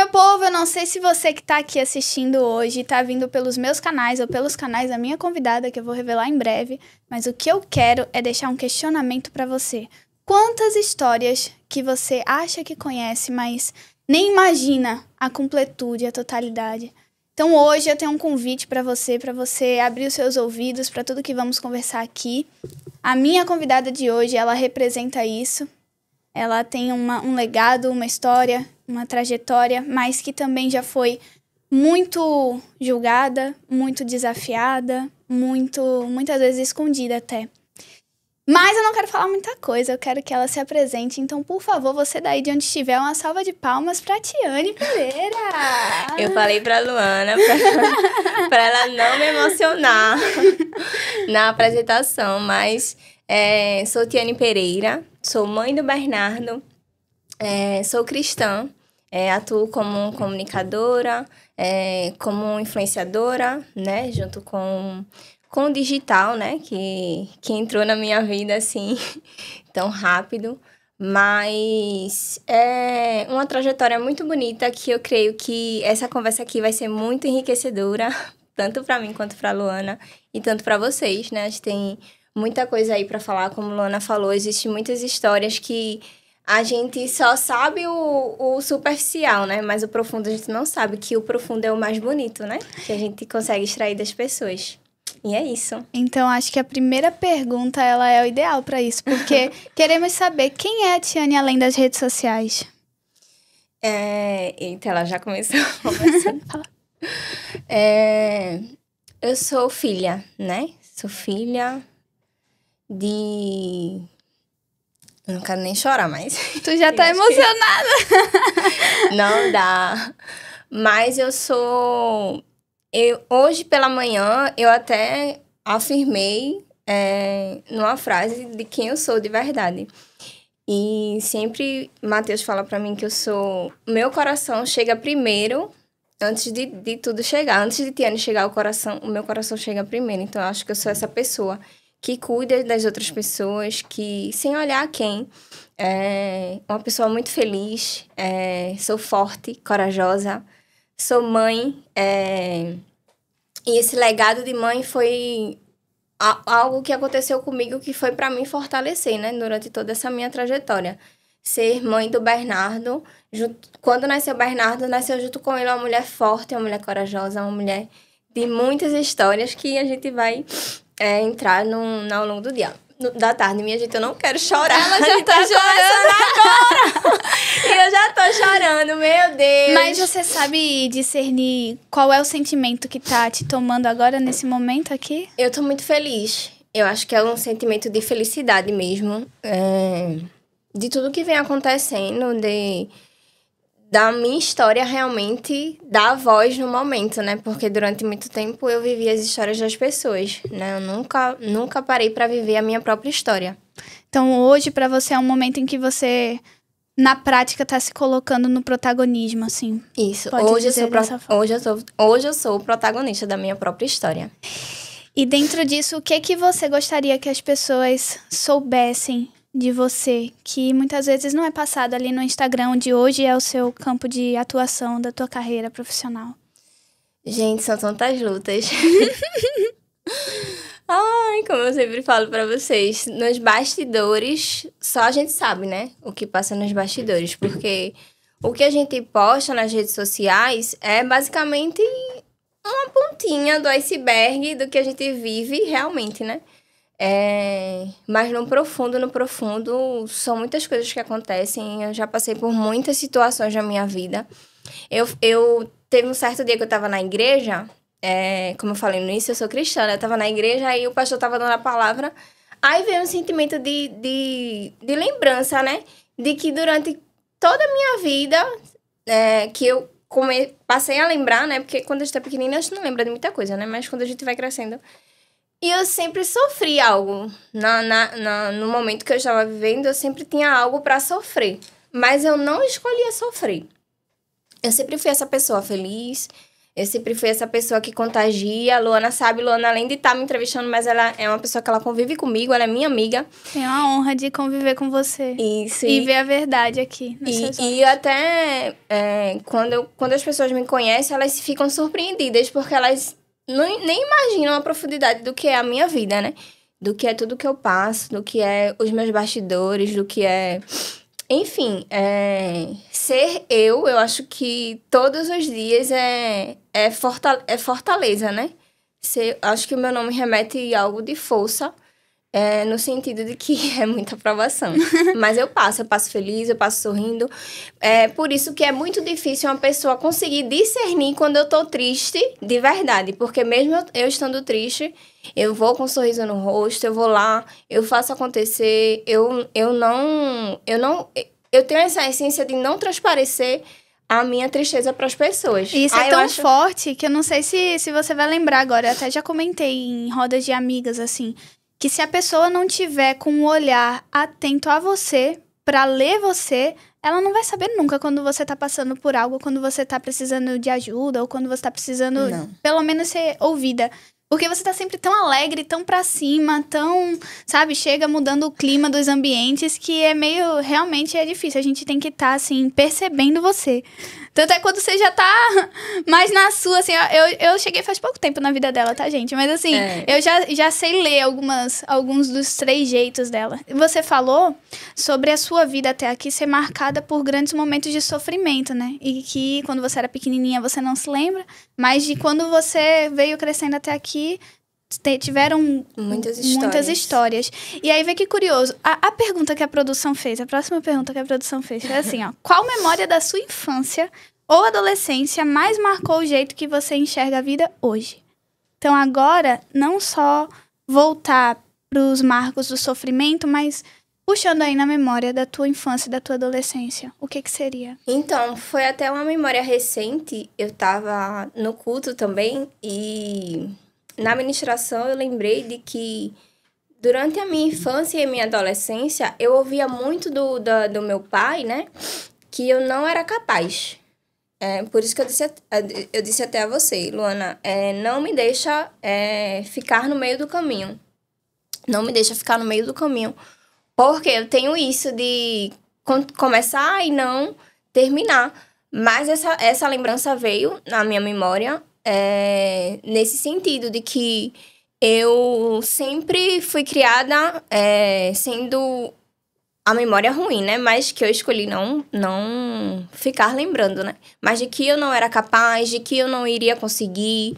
meu povo, eu não sei se você que tá aqui assistindo hoje tá vindo pelos meus canais ou pelos canais da minha convidada, que eu vou revelar em breve, mas o que eu quero é deixar um questionamento pra você. Quantas histórias que você acha que conhece, mas nem imagina a completude, a totalidade? Então hoje eu tenho um convite pra você abrir os seus ouvidos pra tudo que vamos conversar aqui. A minha convidada de hoje, ela representa isso. Ela tem um legado, uma história, uma trajetória, mas que também já foi muito julgada, muito desafiada, muitas vezes escondida até. Mas eu não quero falar muita coisa, eu quero que ela se apresente. Então, por favor, você daí de onde estiver, uma salva de palmas pra Tiane Pereira. Eu falei pra Luana pra ela não me emocionar na apresentação, mas sou Tiane Pereira, sou mãe do Bernardo, sou cristã, atuo como comunicadora, como influenciadora, né, junto com o digital, né, que entrou na minha vida, assim, tão rápido. Mas é uma trajetória muito bonita que eu creio que essa conversa aqui vai ser muito enriquecedora, tanto para mim quanto para Luana e tanto para vocês, né? A gente tem muita coisa aí para falar, como Luana falou, existem muitas histórias que a gente só sabe o superficial, né? Mas o profundo a gente não sabe, que o profundo é o mais bonito, né? Que a gente consegue extrair das pessoas. E é isso. Então, acho que a primeira pergunta, ela é o ideal para isso, porque queremos saber quem é a Tiane além das redes sociais. Eita, ela já começou a conversar. Eu sou filha, né? Sou filha de... Eu não quero nem chorar mais. Tu já tá emocionada. Não dá. Mas eu sou... hoje pela manhã, eu até afirmei numa frase de quem eu sou de verdade. E sempre Matheus fala pra mim que eu sou... Meu coração chega primeiro, antes de tudo chegar. Antes de Tiane chegar, o meu coração chega primeiro. Então, eu acho que eu sou essa pessoa que cuida das outras pessoas, que, sem olhar a quem, uma pessoa muito feliz, sou forte, corajosa, sou mãe, e esse legado de mãe foi algo que aconteceu comigo que foi para mim fortalecer, né? Durante toda essa minha trajetória. Ser mãe do Bernardo. Quando nasceu o Bernardo, nasceu junto com ele uma mulher forte, uma mulher corajosa, uma mulher de muitas histórias que a gente vai entrar ao longo do dia. Da tarde, minha gente, eu não quero chorar. Ela já tá chorando agora. E eu já tô chorando, meu Deus. Mas você sabe discernir qual é o sentimento que tá te tomando agora, nesse momento aqui? Eu tô muito feliz. Eu acho que é um sentimento de felicidade mesmo. De tudo que vem acontecendo, da minha história realmente dar voz no momento, né? Porque durante muito tempo eu vivi as histórias das pessoas, né? Eu nunca parei para viver a minha própria história. Então hoje pra você é um momento em que você, na prática, tá se colocando no protagonismo, assim. Isso. Pode dizer dessa forma. Hoje eu sou o protagonista da minha própria história. E dentro disso, o que você gostaria que as pessoas soubessem de você, que muitas vezes não é passado ali no Instagram, onde hoje é o seu campo de atuação da tua carreira profissional? Gente, são tantas lutas. Ai, como eu sempre falo pra vocês, nos bastidores, só a gente sabe, né? O que passa nos bastidores, porque o que a gente posta nas redes sociais é basicamente uma pontinha do iceberg do que a gente vive realmente, né? Mas no profundo, são muitas coisas que acontecem. Eu já passei por muitas situações na minha vida. Eu teve um certo dia que eu tava na igreja, como eu falei no início, eu sou cristã, né? Eu tava na igreja, aí o pastor tava dando a palavra, aí veio um sentimento de lembrança, né? De que durante toda a minha vida, que eu passei a lembrar, né? Porque quando a gente é pequenininha, a gente não lembra de muita coisa, né? Mas quando a gente vai crescendo... E eu sempre sofri algo. No momento que eu estava vivendo, eu sempre tinha algo para sofrer. Mas eu não escolhia sofrer. Eu sempre fui essa pessoa feliz. Eu sempre fui essa pessoa que contagia. A Luana sabe, Luana, além de estar me entrevistando, mas ela é uma pessoa que ela convive comigo, ela é minha amiga. Tenho a honra de conviver com você. Isso. E ver a verdade aqui. E até quando as pessoas me conhecem, elas ficam surpreendidas, porque elas nem imaginam a profundidade do que é a minha vida, né? Do que é tudo que eu passo, do que é os meus bastidores, do que é... Enfim, ser eu acho que todos os dias é fortaleza, né? Acho que o meu nome remete a algo de força, no sentido de que é muita aprovação. Mas eu passo feliz, eu passo sorrindo. Por isso que é muito difícil uma pessoa conseguir discernir quando eu tô triste de verdade. Porque mesmo eu estando triste, eu vou com um sorriso no rosto, eu vou lá, eu faço acontecer, eu tenho essa essência de não transparecer a minha tristeza para as pessoas. Isso é tão forte que eu não sei se você vai lembrar agora. Eu até já comentei em rodas de amigas, assim, que se a pessoa não tiver com um olhar atento a você, pra ler você, ela não vai saber nunca quando você tá passando por algo, quando você tá precisando de ajuda, ou quando você tá precisando, pelo menos, ser ouvida. Porque você tá sempre tão alegre, tão pra cima, tão, sabe, chega mudando o clima dos ambientes, que realmente é difícil. A gente tem que estar, assim, percebendo você. Tanto é quando você já tá mais na sua, assim, eu cheguei faz pouco tempo na vida dela, tá, gente? Mas, assim, eu já sei ler alguns dos trejeitos dela. Você falou sobre a sua vida até aqui ser marcada por grandes momentos de sofrimento, né? E que quando você era pequenininha você não se lembra, mas de quando você veio crescendo até aqui, tiveram muitas histórias. E aí, vê que curioso. A pergunta que a produção fez, a próxima pergunta que a produção fez foi assim, ó. Qual memória da sua infância ou adolescência mais marcou o jeito que você enxerga a vida hoje? Então, agora, não só voltar pros marcos do sofrimento, mas puxando aí na memória da tua infância e da tua adolescência. O que seria? Então, foi até uma memória recente. Eu tava no culto também e... Na ministração, eu lembrei de que durante a minha infância e a minha adolescência, eu ouvia muito do meu pai, né? Que eu não era capaz. Por isso que eu disse até a você, Luana, não me deixa ficar no meio do caminho. Não me deixa ficar no meio do caminho. Porque eu tenho isso de começar e não terminar. Mas essa lembrança veio na minha memória... nesse sentido de que eu sempre fui criada sendo a memória ruim, né? Mas que eu escolhi não ficar lembrando, né? Mas de que eu não era capaz, de que eu não iria conseguir,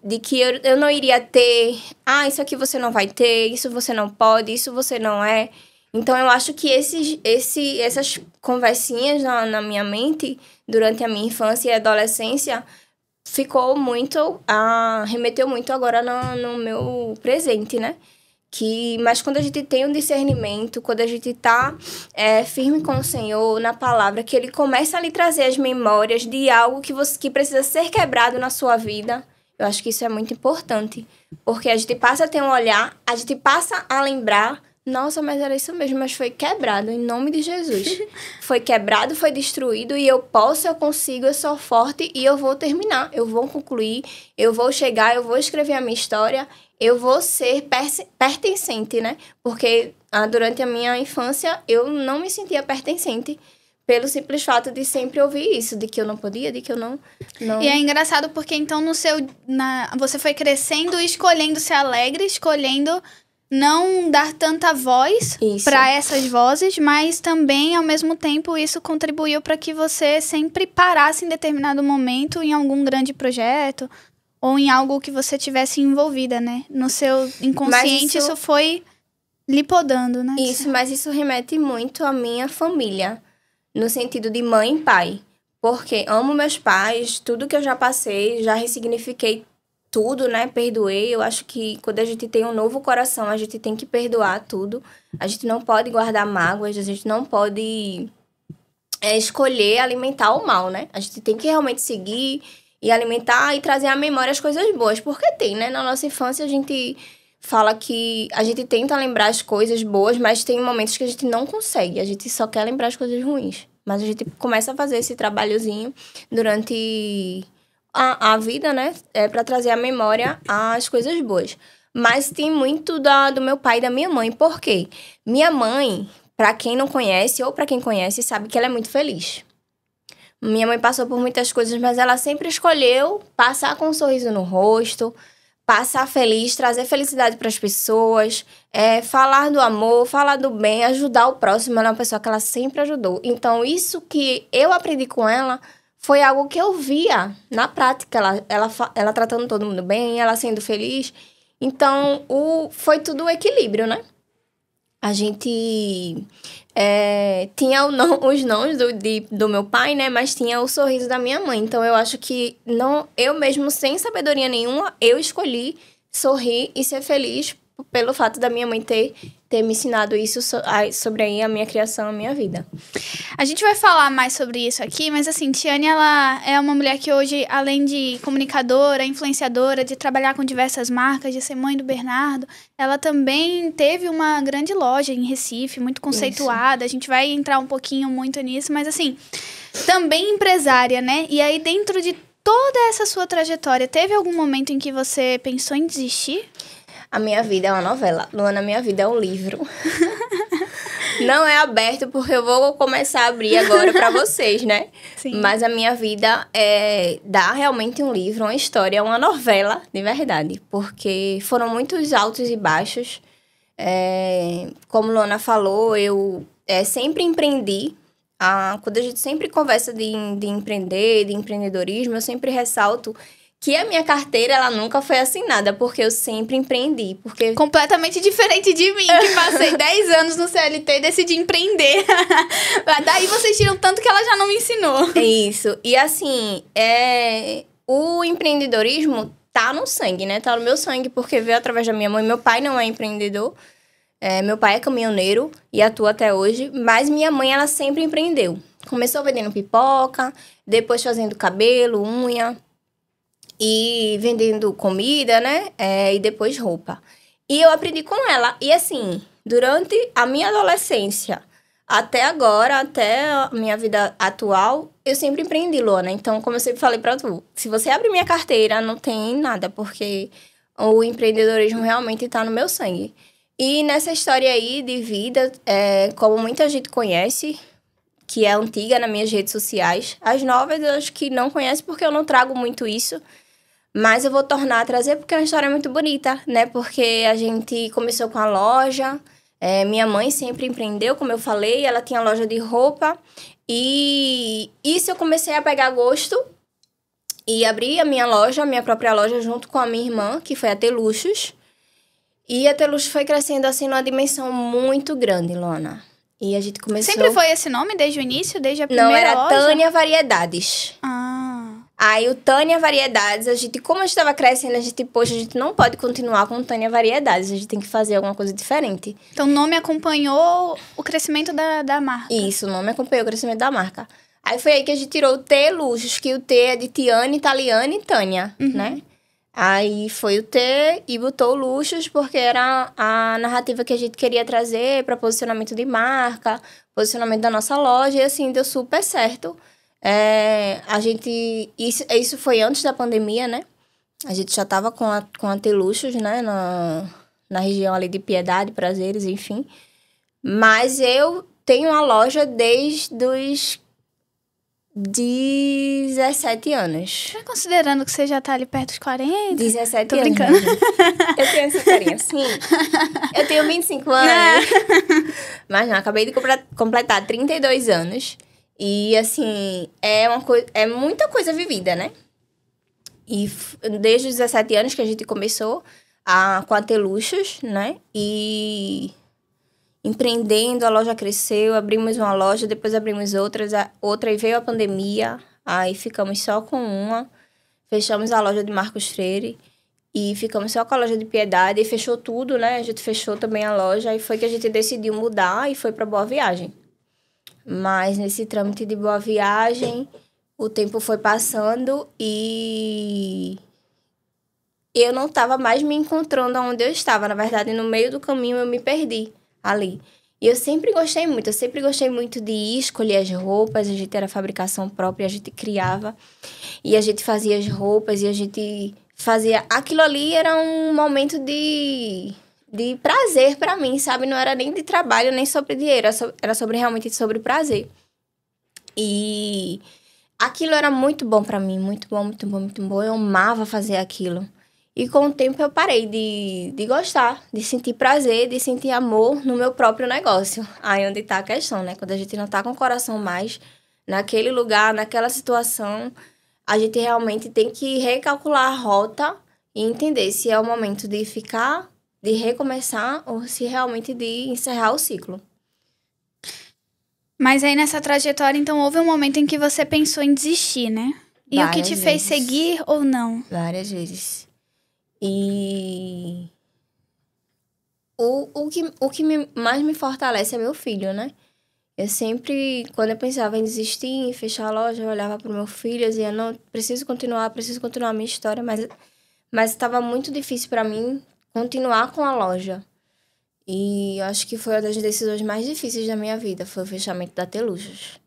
de que eu não iria ter. Isso aqui você não vai ter, isso você não pode, isso você não é. Então, eu acho que essas conversinhas na minha mente durante a minha infância e adolescência remeteu muito agora no meu presente, né? Mas quando a gente tem um discernimento, quando a gente tá firme com o Senhor, na palavra, que Ele começa a lhe trazer as memórias de algo que precisa ser quebrado na sua vida, eu acho que isso é muito importante. Porque a gente passa a ter um olhar, a gente passa a lembrar, nossa, mas era isso mesmo, mas foi quebrado, em nome de Jesus. Foi quebrado, foi destruído, e eu consigo, eu sou forte, e eu vou terminar, eu vou concluir, eu vou chegar, eu vou escrever a minha história, eu vou ser pertencente, né? Porque durante a minha infância, eu não me sentia pertencente, pelo simples fato de sempre ouvir isso, de que eu não podia, de que eu não... E é engraçado porque, então, você foi crescendo, escolhendo ser alegre, escolhendo... não dar tanta voz para essas vozes, mas também, ao mesmo tempo, isso contribuiu para que você sempre parasse em determinado momento em algum grande projeto ou em algo que você tivesse envolvida, né? No seu inconsciente, isso foi lhe podando, né? Mas isso remete muito à minha família, no sentido de mãe e pai. Porque amo meus pais, tudo que eu já passei, já ressignifiquei tudo, né? Perdoei. Eu acho que quando a gente tem um novo coração, a gente tem que perdoar tudo. A gente não pode guardar mágoas, a gente não pode escolher alimentar o mal, né? A gente tem que realmente seguir e alimentar e trazer à memória as coisas boas. Porque tem, né? Na nossa infância, a gente fala que a gente tenta lembrar as coisas boas, mas tem momentos que a gente não consegue. A gente só quer lembrar as coisas ruins. Mas a gente começa a fazer esse trabalhozinho durante a vida, né? Para trazer à memória as coisas boas. Mas tem muito do meu pai e da minha mãe. Por quê? Minha mãe, para quem não conhece ou para quem conhece, sabe que ela é muito feliz. Minha mãe passou por muitas coisas, mas ela sempre escolheu passar com um sorriso no rosto, passar feliz, trazer felicidade para as pessoas, falar do amor, falar do bem, ajudar o próximo. Ela é uma pessoa que ela sempre ajudou. Então, isso que eu aprendi com ela foi algo que eu via na prática. Ela tratando todo mundo bem, ela sendo feliz. Então, foi tudo o equilíbrio, né? A gente tinha os nãos do meu pai, né? Mas tinha o sorriso da minha mãe. Então, eu acho que eu mesmo, sem sabedoria nenhuma, eu escolhi sorrir e ser feliz pelo fato da minha mãe ter me ensinado isso sobre aí a minha criação, a minha vida. A gente vai falar mais sobre isso aqui, mas assim, Tiane, ela é uma mulher que hoje, além de comunicadora, influenciadora, de trabalhar com diversas marcas, de ser mãe do Bernardo, ela também teve uma grande loja em Recife, muito conceituada. Isso. A gente vai entrar um pouquinho muito nisso, mas assim, também empresária, né? E aí, dentro de toda essa sua trajetória, teve algum momento em que você pensou em desistir? A minha vida é uma novela. Luana, a minha vida é um livro. Não é aberto porque eu vou começar a abrir agora para vocês, né? Sim. Mas a minha vida dá realmente um livro, uma história, uma novela, de verdade. Porque foram muitos altos e baixos. Como Luana falou, eu sempre empreendi. Quando a gente sempre conversa de empreender, de empreendedorismo, eu sempre ressalto que a minha carteira, ela nunca foi assinada, porque eu sempre empreendi. Completamente diferente de mim, que passei 10 anos no CLT e decidi empreender. Daí vocês tiram tanto que ela já não me ensinou. Isso. E assim, o empreendedorismo tá no sangue, né? Tá no meu sangue, porque veio através da minha mãe. Meu pai não é empreendedor. Meu pai é caminhoneiro e atua até hoje. Mas minha mãe, ela sempre empreendeu. Começou vendendo pipoca, depois fazendo cabelo, unha. E vendendo comida, né? E depois roupa. E eu aprendi com ela. E assim, durante a minha adolescência, até agora, até a minha vida atual, eu sempre empreendi, Luana. Então, como eu sempre falei pra tu, se você abrir minha carteira, não tem nada, porque o empreendedorismo realmente tá no meu sangue. E nessa história aí de vida, como muita gente conhece, que é antiga nas minhas redes sociais, as novas eu acho que não conhecem porque eu não trago muito isso. Mas eu vou tornar a trazer porque é uma história muito bonita, né? Porque a gente começou com a loja, minha mãe sempre empreendeu, como eu falei, ela tinha loja de roupa. E isso eu comecei a pegar gosto e abri a minha própria loja, junto com a minha irmã, que foi a Teluxos. E a Teluxos foi crescendo assim numa dimensão muito grande, Luana. E a gente começou... Sempre foi esse nome desde o início, desde a primeira loja? Não, era Tânia Variedades. Aí o Tânia Variedades, como a gente estava crescendo, a gente não pode continuar com Tânia Variedades, a gente tem que fazer alguma coisa diferente. Então o nome acompanhou o crescimento da marca. Isso, o nome acompanhou o crescimento da marca. Aí foi aí que a gente tirou o T Luxos, que o T é de Tiane, Taliane e Tânia, né? Aí foi o T e botou o Luxos, porque era a narrativa que a gente queria trazer para posicionamento de marca, posicionamento da nossa loja, e assim, deu super certo. Isso foi antes da pandemia, né? A gente já tava com a Teluxos, né? Na região ali de Piedade, Prazeres, enfim. Mas eu tenho uma loja desde os 17 anos. Tá considerando que você já tá ali perto dos 40? 17 Tô anos. brincando. Eu tenho essa carinha assim. Eu tenho 25 anos. Mas não, acabei de completar 32 anos. E, assim, é muita coisa vivida, né? E desde os 17 anos que a gente começou com a Teluxos, né? E empreendendo, a loja cresceu, abrimos uma loja, depois abrimos outra e veio a pandemia. Aí ficamos só com uma, fechamos a loja de Marcos Freire e ficamos só com a loja de Piedade e fechou tudo, né? A gente fechou também a loja e foi que a gente decidiu mudar e foi para Boa Viagem. Mas nesse trâmite de Boa Viagem, o tempo foi passando e eu não estava mais me encontrando onde eu estava. Na verdade, no meio do caminho eu me perdi ali. E eu sempre gostei muito de ir escolher as roupas, a gente era fabricação própria, a gente criava, e a gente fazia as roupas, e a gente fazia... Aquilo ali era um momento de prazer pra mim, sabe? Não era nem de trabalho, nem sobre dinheiro, era sobre realmente sobre prazer. E aquilo era muito bom pra mim, muito bom, muito bom, muito bom. Eu amava fazer aquilo. E com o tempo eu parei de gostar, de sentir prazer, de sentir amor no meu próprio negócio. Aí onde tá a questão, né? Quando a gente não tá com o coração mais naquele lugar, naquela situação, a gente realmente tem que recalcular a rota e entender se é o momento de ficar, de recomeçar ou se realmente de encerrar o ciclo. Mas aí nessa trajetória, então, houve um momento em que você pensou em desistir, né? E o que te fez seguir ou não? Várias vezes. E o que mais me fortalece é meu filho, né? Eu sempre, quando eu pensava em desistir, em fechar a loja, eu olhava pro meu filho e dizia, não, preciso continuar a minha história, mas estava muito difícil para mim continuar com a loja. E eu acho que foi uma das decisões mais difíceis da minha vida, foi o fechamento da Teluxos.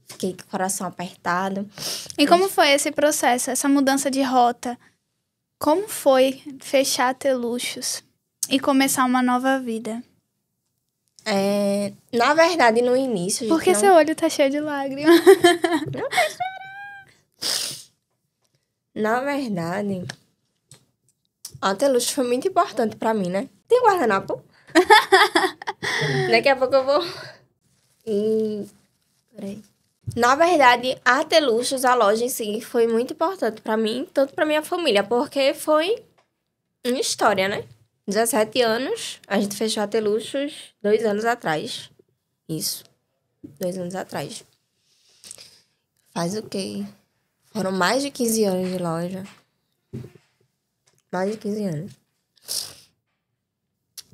Fiquei com o coração apertado. E como foi esse processo, essa mudança de rota? Como foi fechar a Teluxos e começar uma nova vida? Na verdade, no início... Por que seu olho tá cheio de lágrimas? Na verdade, a Teluxos foi muito importante pra mim, né? Tem guardanapo? Daqui a pouco eu vou... Peraí. Na verdade, a Teluxos, a loja em si, foi muito importante pra mim, tanto pra minha família, porque foi uma história, né? 17 anos, a gente fechou a Teluxos 2 anos atrás. Isso, 2 anos atrás. Faz o quê? Foram mais de 15 anos de loja. Mais de 15 anos.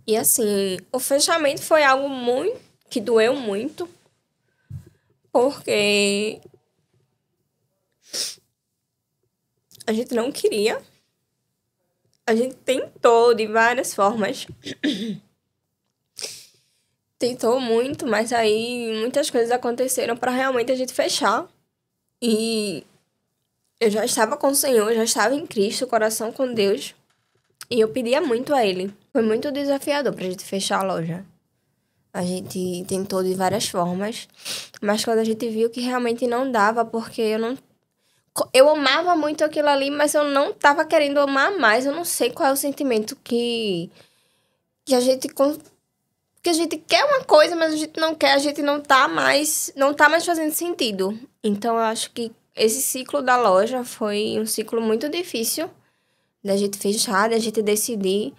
E assim, o fechamento foi algo que doeu muito. Porque a gente não queria. A gente tentou de várias formas. Tentou muito, mas aí muitas coisas aconteceram para realmente a gente fechar. E eu já estava com o Senhor, já estava em Cristo, coração com Deus. E eu pedia muito a Ele. Foi muito desafiador pra gente fechar a loja. A gente tentou de várias formas, mas quando a gente viu que realmente não dava, porque eu amava muito aquilo ali, mas eu não tava querendo amar mais. Eu não sei qual é o sentimento que a gente... Que a gente quer uma coisa, mas a gente não quer, a gente não tá mais fazendo sentido. Então, eu acho que esse ciclo da loja foi um ciclo muito difícil da gente fechar, da gente decidir.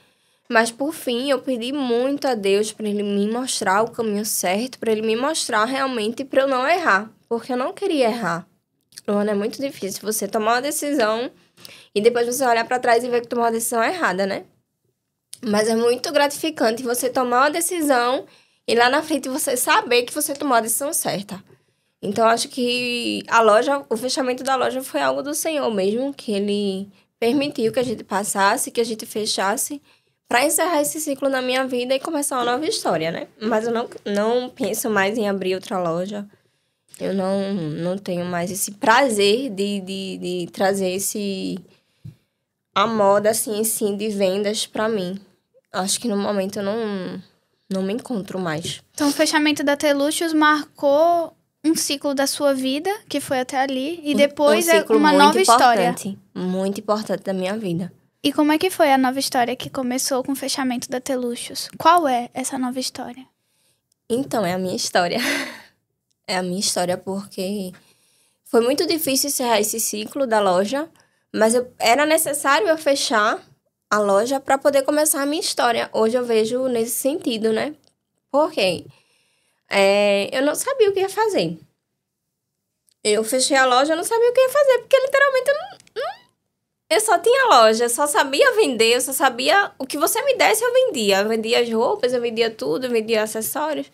Mas, por fim, eu pedi muito a Deus para Ele me mostrar o caminho certo, para Ele me mostrar realmente para eu não errar, porque eu não queria errar. Luana, é muito difícil você tomar uma decisão e depois você olhar para trás e ver que tomou uma decisão errada, né? Mas é muito gratificante você tomar uma decisão e lá na frente você saber que você tomou a decisão certa. Então, acho que o fechamento da loja foi algo do Senhor mesmo, que Ele permitiu que a gente passasse, que a gente fechasse, para encerrar esse ciclo na minha vida e começar uma nova história, né? Mas eu não penso mais em abrir outra loja. Eu não tenho mais esse prazer de trazer a moda, assim, de vendas para mim. Acho que no momento eu não me encontro mais. Então, o fechamento da Teluxos marcou um ciclo da sua vida, que foi até ali, e depois é uma nova história. Muito importante da minha vida. E como é que foi a nova história que começou com o fechamento da Teluxos? Qual é essa nova história? Então, é a minha história. É a minha história porque foi muito difícil encerrar esse ciclo da loja, mas era necessário eu fechar a loja para poder começar a minha história. Hoje eu vejo nesse sentido, né? Por quê? Eu não sabia o que ia fazer. Eu fechei a loja, eu não sabia o que ia fazer, porque literalmente eu só tinha loja, eu só sabia vender, eu só sabia... O que você me desse, eu vendia. Eu vendia as roupas, eu vendia tudo, eu vendia acessórios.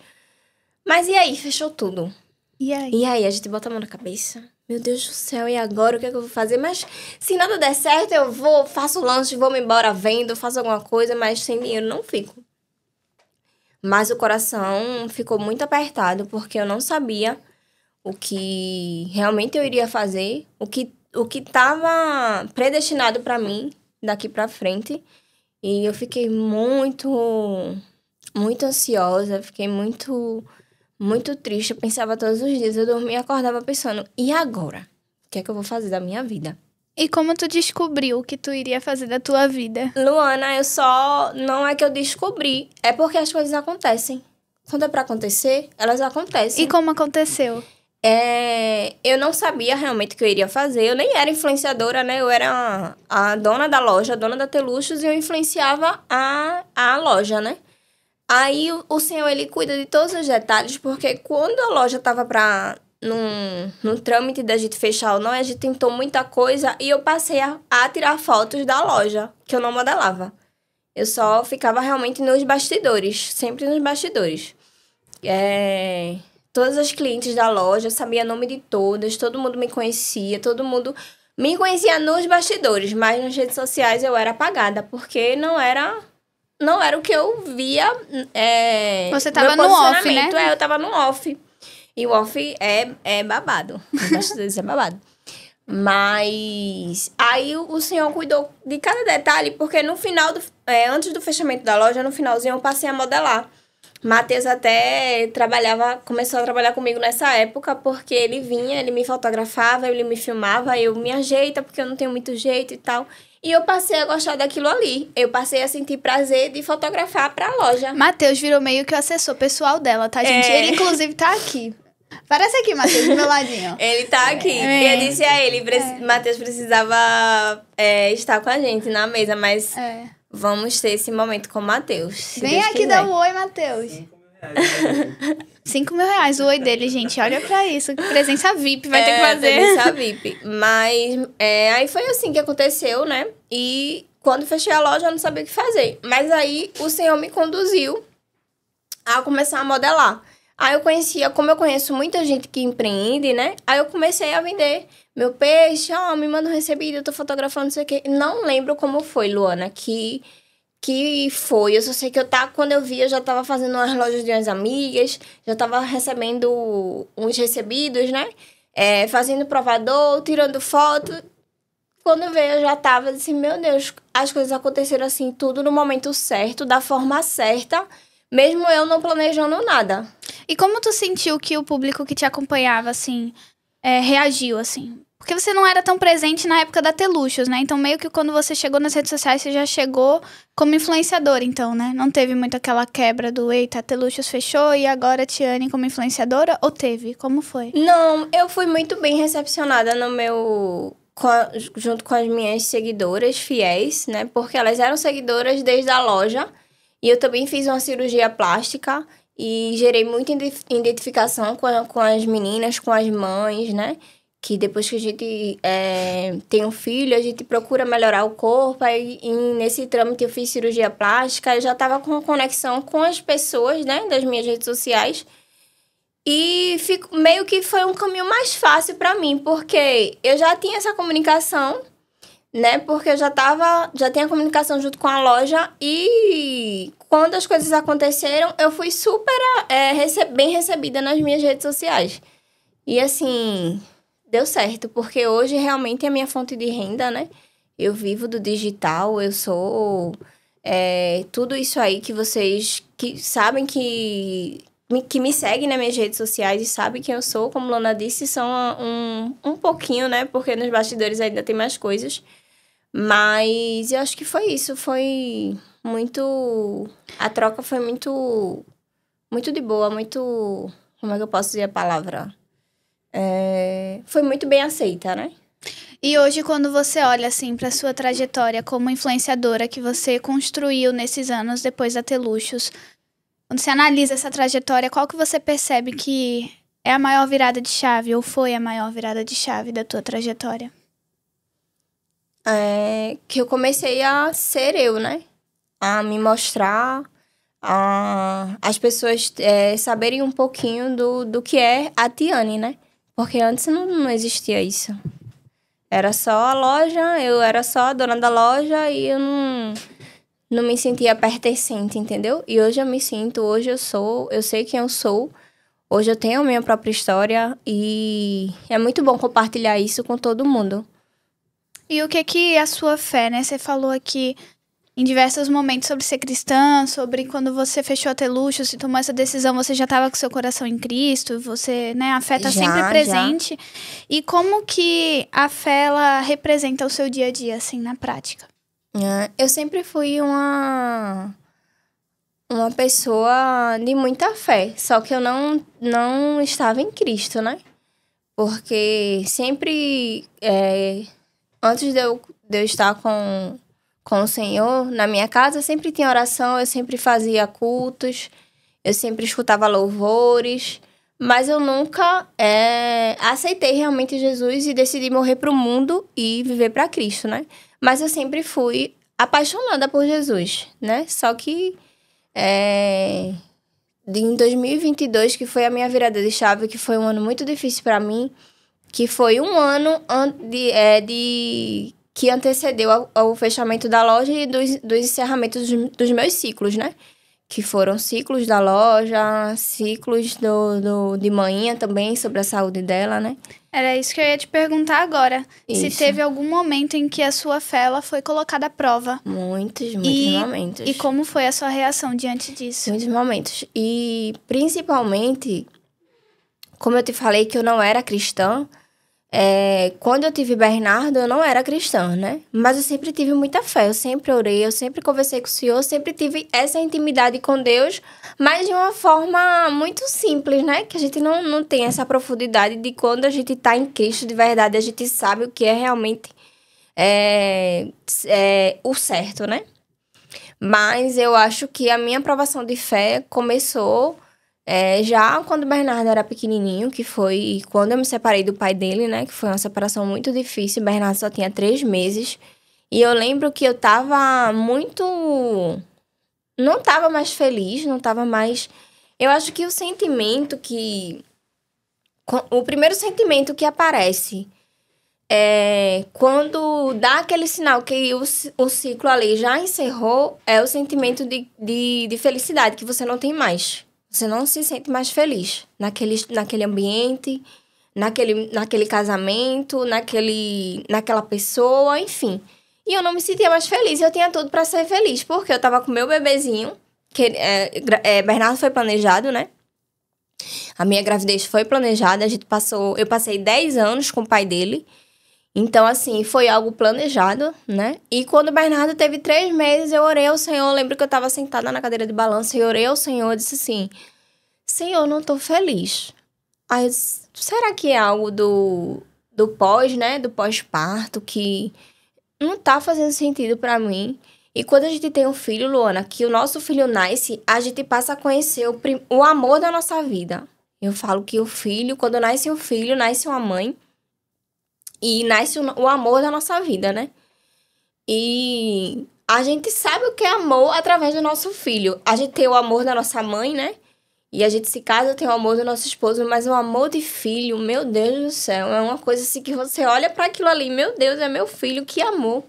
Mas e aí? Fechou tudo. E aí? E aí? A gente bota a mão na cabeça. Meu Deus do céu, e agora? O que é que eu vou fazer? Mas se nada der certo, eu faço lanche, vou me embora, vendo, faço alguma coisa, mas sem dinheiro não fico. Mas o coração ficou muito apertado, porque eu não sabia o que realmente eu iria fazer, o que estava predestinado para mim daqui para frente. E eu fiquei muito, muito ansiosa, fiquei muito, muito triste. Eu pensava todos os dias, eu dormia e acordava pensando, e agora? O que é que eu vou fazer da minha vida? E como tu descobriu o que tu iria fazer da tua vida? Luana, não é que eu descobri, é porque as coisas acontecem. Quando é pra acontecer, elas acontecem. E como aconteceu? Eu não sabia realmente o que eu iria fazer. Eu nem era influenciadora, né? Eu era a dona da loja, a dona da Teluxos, e eu influenciava a loja, né? Aí o senhor, ele cuida de todos os detalhes, porque quando a loja tava no trâmite da gente fechar ou não, a gente tentou muita coisa e eu passei a tirar fotos da loja, que eu não modelava. Eu só ficava realmente nos bastidores, sempre nos bastidores. Todas as clientes da loja, sabia o nome de todas, todo mundo me conhecia, todo mundo me conhecia nos bastidores, mas nas redes sociais eu era apagada, porque não era o que eu via. Você tava no off, né? Eu tava no off. E o off é babado. Os bastidores é babado. Mas aí o senhor cuidou de cada detalhe, porque no final, antes do fechamento da loja, no finalzinho eu passei a modelar. Matheus até começou a trabalhar comigo nessa época, porque ele vinha, ele me fotografava, ele me filmava, eu me ajeita, porque eu não tenho muito jeito e tal. E eu passei a gostar daquilo ali. Eu passei a sentir prazer de fotografar pra loja. Matheus virou meio que o assessor pessoal dela, tá, gente? Ele, inclusive, tá aqui. Parece aqui, Matheus, do meu ladinho. Ele tá aqui. Eu disse a ele, Matheus precisava estar com a gente na mesa, mas vamos ter esse momento com o Matheus. Vem aqui dar um oi, Matheus. R$5.000 o oi dele, gente. Olha pra isso. Presença VIP vai ter que fazer. Presença VIP. Mas aí foi assim que aconteceu, né? E quando fechei a loja, eu não sabia o que fazer. Mas aí o senhor me conduziu a começar a modelar. Aí como eu conheço muita gente que empreende, né? Aí eu comecei a vender meu peixe, me manda um recebido, eu tô fotografando, não sei o quê. Não lembro como foi, Luana, que foi. Eu só sei que quando eu vi, eu já tava fazendo umas lojas de umas amigas, já tava recebendo uns recebidos, né? Fazendo provador, tirando foto. Quando veio, eu já tava assim, meu Deus, as coisas aconteceram assim, tudo no momento certo, da forma certa, mesmo eu não planejando nada. E como tu sentiu que o público que te acompanhava, assim, reagiu, assim? Porque você não era tão presente na época da Teluxos, né? Então, meio que quando você chegou nas redes sociais, você já chegou como influenciadora, então, né? Não teve muito aquela quebra do, eita, a Teluxos fechou e agora a Tiane como influenciadora? Ou teve? Como foi? Não, eu fui muito bem recepcionada junto com as minhas seguidoras fiéis, né? Porque elas eram seguidoras desde a loja. E eu também fiz uma cirurgia plástica e gerei muita identificação com as meninas, com as mães, né? Que depois que a gente tem um filho, a gente procura melhorar o corpo. Aí, nesse trâmite, eu fiz cirurgia plástica. Eu já estava com conexão com as pessoas, né? Das minhas redes sociais. E meio que foi um caminho mais fácil para mim, porque eu já tinha essa comunicação, né? Porque eu já tinha comunicação junto com a loja. E quando as coisas aconteceram, eu fui super bem recebida nas minhas redes sociais. E assim, deu certo, porque hoje realmente é a minha fonte de renda, né? Eu vivo do digital, eu sou tudo isso aí que vocês que sabem que me seguem nas minhas redes sociais e sabem quem eu sou, como Luana disse, são um pouquinho, né? Porque nos bastidores ainda tem mais coisas. Mas eu acho que foi isso, foi muito... A troca foi muito, muito de boa, muito... Como é que eu posso dizer a palavra? Foi muito bem aceita, né? E hoje, quando você olha, assim, pra sua trajetória como influenciadora que você construiu nesses anos depois da Teluxos, quando você analisa essa trajetória, qual que você percebe que é a maior virada de chave, ou foi a maior virada de chave da tua trajetória? Que eu comecei a ser eu, né? A me mostrar, as pessoas saberem um pouquinho do que é a Tiane, né? Porque antes não existia isso. Era só a loja, eu era só a dona da loja e eu não me sentia pertencente, entendeu? E hoje eu me sinto, hoje eu sei quem eu sou. Hoje eu tenho a minha própria história e é muito bom compartilhar isso com todo mundo. E o que a sua fé, né? Você falou aqui em diversos momentos sobre ser cristã, sobre quando você fechou a Teluxo, se tomou essa decisão, você já estava com seu coração em Cristo, você, né, a fé tá sempre presente. E como que a fé, ela representa o seu dia a dia, assim, na prática? Eu sempre fui uma pessoa de muita fé, só que eu não estava em Cristo, né? Porque sempre, antes de eu estar com o Senhor, na minha casa sempre tinha oração, eu sempre fazia cultos, eu sempre escutava louvores, mas eu nunca aceitei realmente Jesus e decidi morrer pro mundo e viver para Cristo, né? Mas eu sempre fui apaixonada por Jesus, né? Só que em 2022, que foi a minha virada de chave, que foi um ano muito difícil para mim, que foi um ano que antecedeu ao fechamento da loja e dos encerramentos dos meus ciclos, né? Que foram ciclos da loja, ciclos de manhã também, sobre a saúde dela, né? Era isso que eu ia te perguntar agora. Isso. Se teve algum momento em que a sua fé ela foi colocada à prova. Muitos momentos. E como foi a sua reação diante disso? Muitos momentos. E, principalmente, como eu te falei que eu não era cristã, quando eu tive Bernardo, eu não era cristã, né? Mas eu sempre tive muita fé, eu sempre orei, eu sempre conversei com o Senhor, eu sempre tive essa intimidade com Deus, mas de uma forma muito simples, né? Que a gente não tem essa profundidade de quando a gente tá em Cristo de verdade, a gente sabe o que é realmente o certo, né? Mas eu acho que a minha aprovação de fé começou já quando o Bernardo era pequenininho, que foi quando eu me separei do pai dele, né? Que foi uma separação muito difícil. O Bernardo só tinha 3 meses. E eu lembro que eu tava muito... Não tava mais feliz, não tava mais... Eu acho que o sentimento que... O primeiro sentimento que aparece quando dá aquele sinal que o ciclo ali já encerrou, é o sentimento de felicidade que você não tem mais. Você não se sente mais feliz naquele ambiente, naquele casamento, naquela pessoa, enfim. E eu não me sentia mais feliz. Eu tinha tudo pra ser feliz, porque eu tava com meu bebezinho, que Bernardo foi planejado, né? A minha gravidez foi planejada. Eu passei 10 anos com o pai dele. Então, assim, foi algo planejado, né? E quando o Bernardo teve 3 meses, eu orei ao Senhor. Eu lembro que eu tava sentada na cadeira de balanço e orei ao Senhor e disse assim: Senhor, não tô feliz. Aí eu disse, será que é algo do pós, né? Do pós-parto, que não tá fazendo sentido pra mim. E quando a gente tem um filho, Luana, que o nosso filho nasce, a gente passa a conhecer o amor da nossa vida. Eu falo que o filho, quando nasce um filho, nasce uma mãe. E nasce o amor da nossa vida, né? E a gente sabe o que é amor através do nosso filho. A gente tem o amor da nossa mãe, né? E a gente se casa, tem o amor do nosso esposo. Mas o amor de filho, meu Deus do céu, é uma coisa assim que você olha para aquilo ali. Meu Deus, é meu filho, que amor.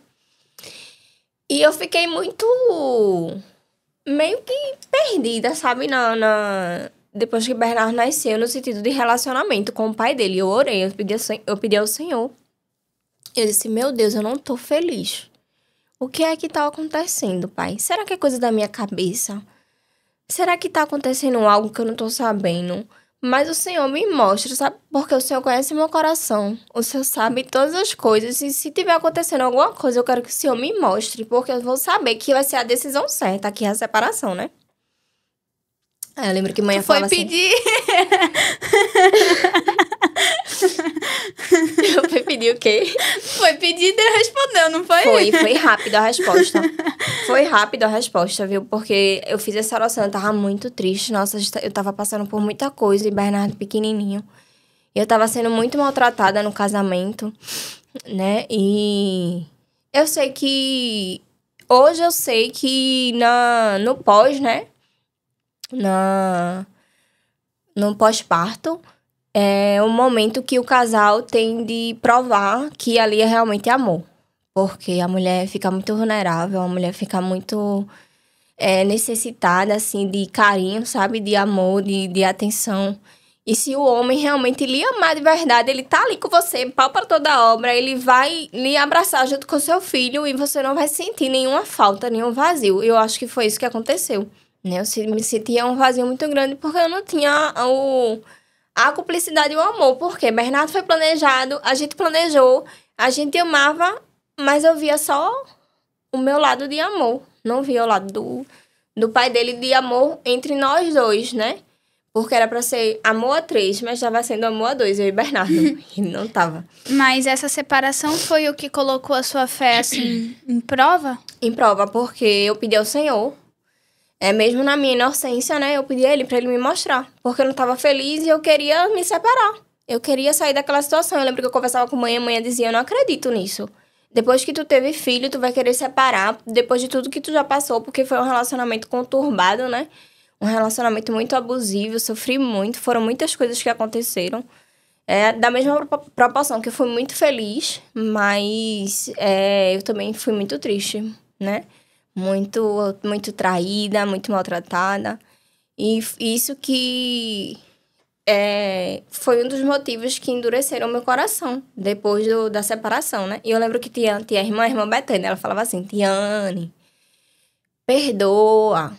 E eu fiquei muito... meio que perdida, sabe? Depois que o Bernardo nasceu, no sentido de relacionamento com o pai dele. Eu orei, eu pedi ao Senhor. Eu disse, meu Deus, eu não tô feliz. O que é que tá acontecendo, pai? Será que é coisa da minha cabeça? Será que tá acontecendo algo que eu não tô sabendo? Mas o Senhor me mostra, sabe? Porque o Senhor conhece meu coração. O Senhor sabe todas as coisas. E se tiver acontecendo alguma coisa, eu quero que o Senhor me mostre. Porque eu vou saber que vai ser a decisão certa, que é a separação, né? Aí eu lembro que mãe falava assim... pedir... Eu fui pedir o quê? Foi pedir e Deus respondeu, não foi? Foi rápido a resposta. Foi rápido a resposta, viu? Porque eu fiz essa oração, eu tava muito triste. Nossa, eu tava passando por muita coisa. E Bernardo pequenininho. Eu tava sendo muito maltratada no casamento, né? E eu sei que... Hoje eu sei que no pós, né? No pós-parto, é o momento que o casal tem de provar que ali é realmente amor. Porque a mulher fica muito vulnerável, a mulher fica muito necessitada, assim, de carinho, sabe? De amor, de atenção. E se o homem realmente lhe amar de verdade, ele tá ali com você, pau para toda a obra, ele vai lhe abraçar junto com seu filho e você não vai sentir nenhuma falta, nenhum vazio. Eu acho que foi isso que aconteceu, né? Eu me sentia um vazio muito grande porque eu não tinha a cumplicidade e o amor. Porque Bernardo foi planejado, a gente planejou, a gente amava, mas eu via só o meu lado de amor. Não via o lado do pai dele de amor entre nós dois, né? Porque era pra ser amor a 3, mas já vai sendo amor a 2, eu e Bernardo. E não tava. Mas essa separação foi o que colocou a sua fé, assim, em prova? Em prova, porque eu pedi ao Senhor, mesmo na minha inocência, né? Eu pedi a Ele pra Ele me mostrar. Porque eu não tava feliz e eu queria me separar. Eu queria sair daquela situação. Eu lembro que eu conversava com a mãe dizia, eu não acredito nisso. Depois que tu teve filho, tu vai querer separar, depois de tudo que tu já passou, porque foi um relacionamento conturbado, né? Um relacionamento muito abusivo, eu sofri muito, foram muitas coisas que aconteceram. Da mesma proporção que eu fui muito feliz, mas eu também fui muito triste, né? Muito, muito traída, muito maltratada. E isso que foi um dos motivos que endureceram meu coração depois da separação, né? E eu lembro que tinha a irmã Betânia, ela falava assim, Tiane, perdoa.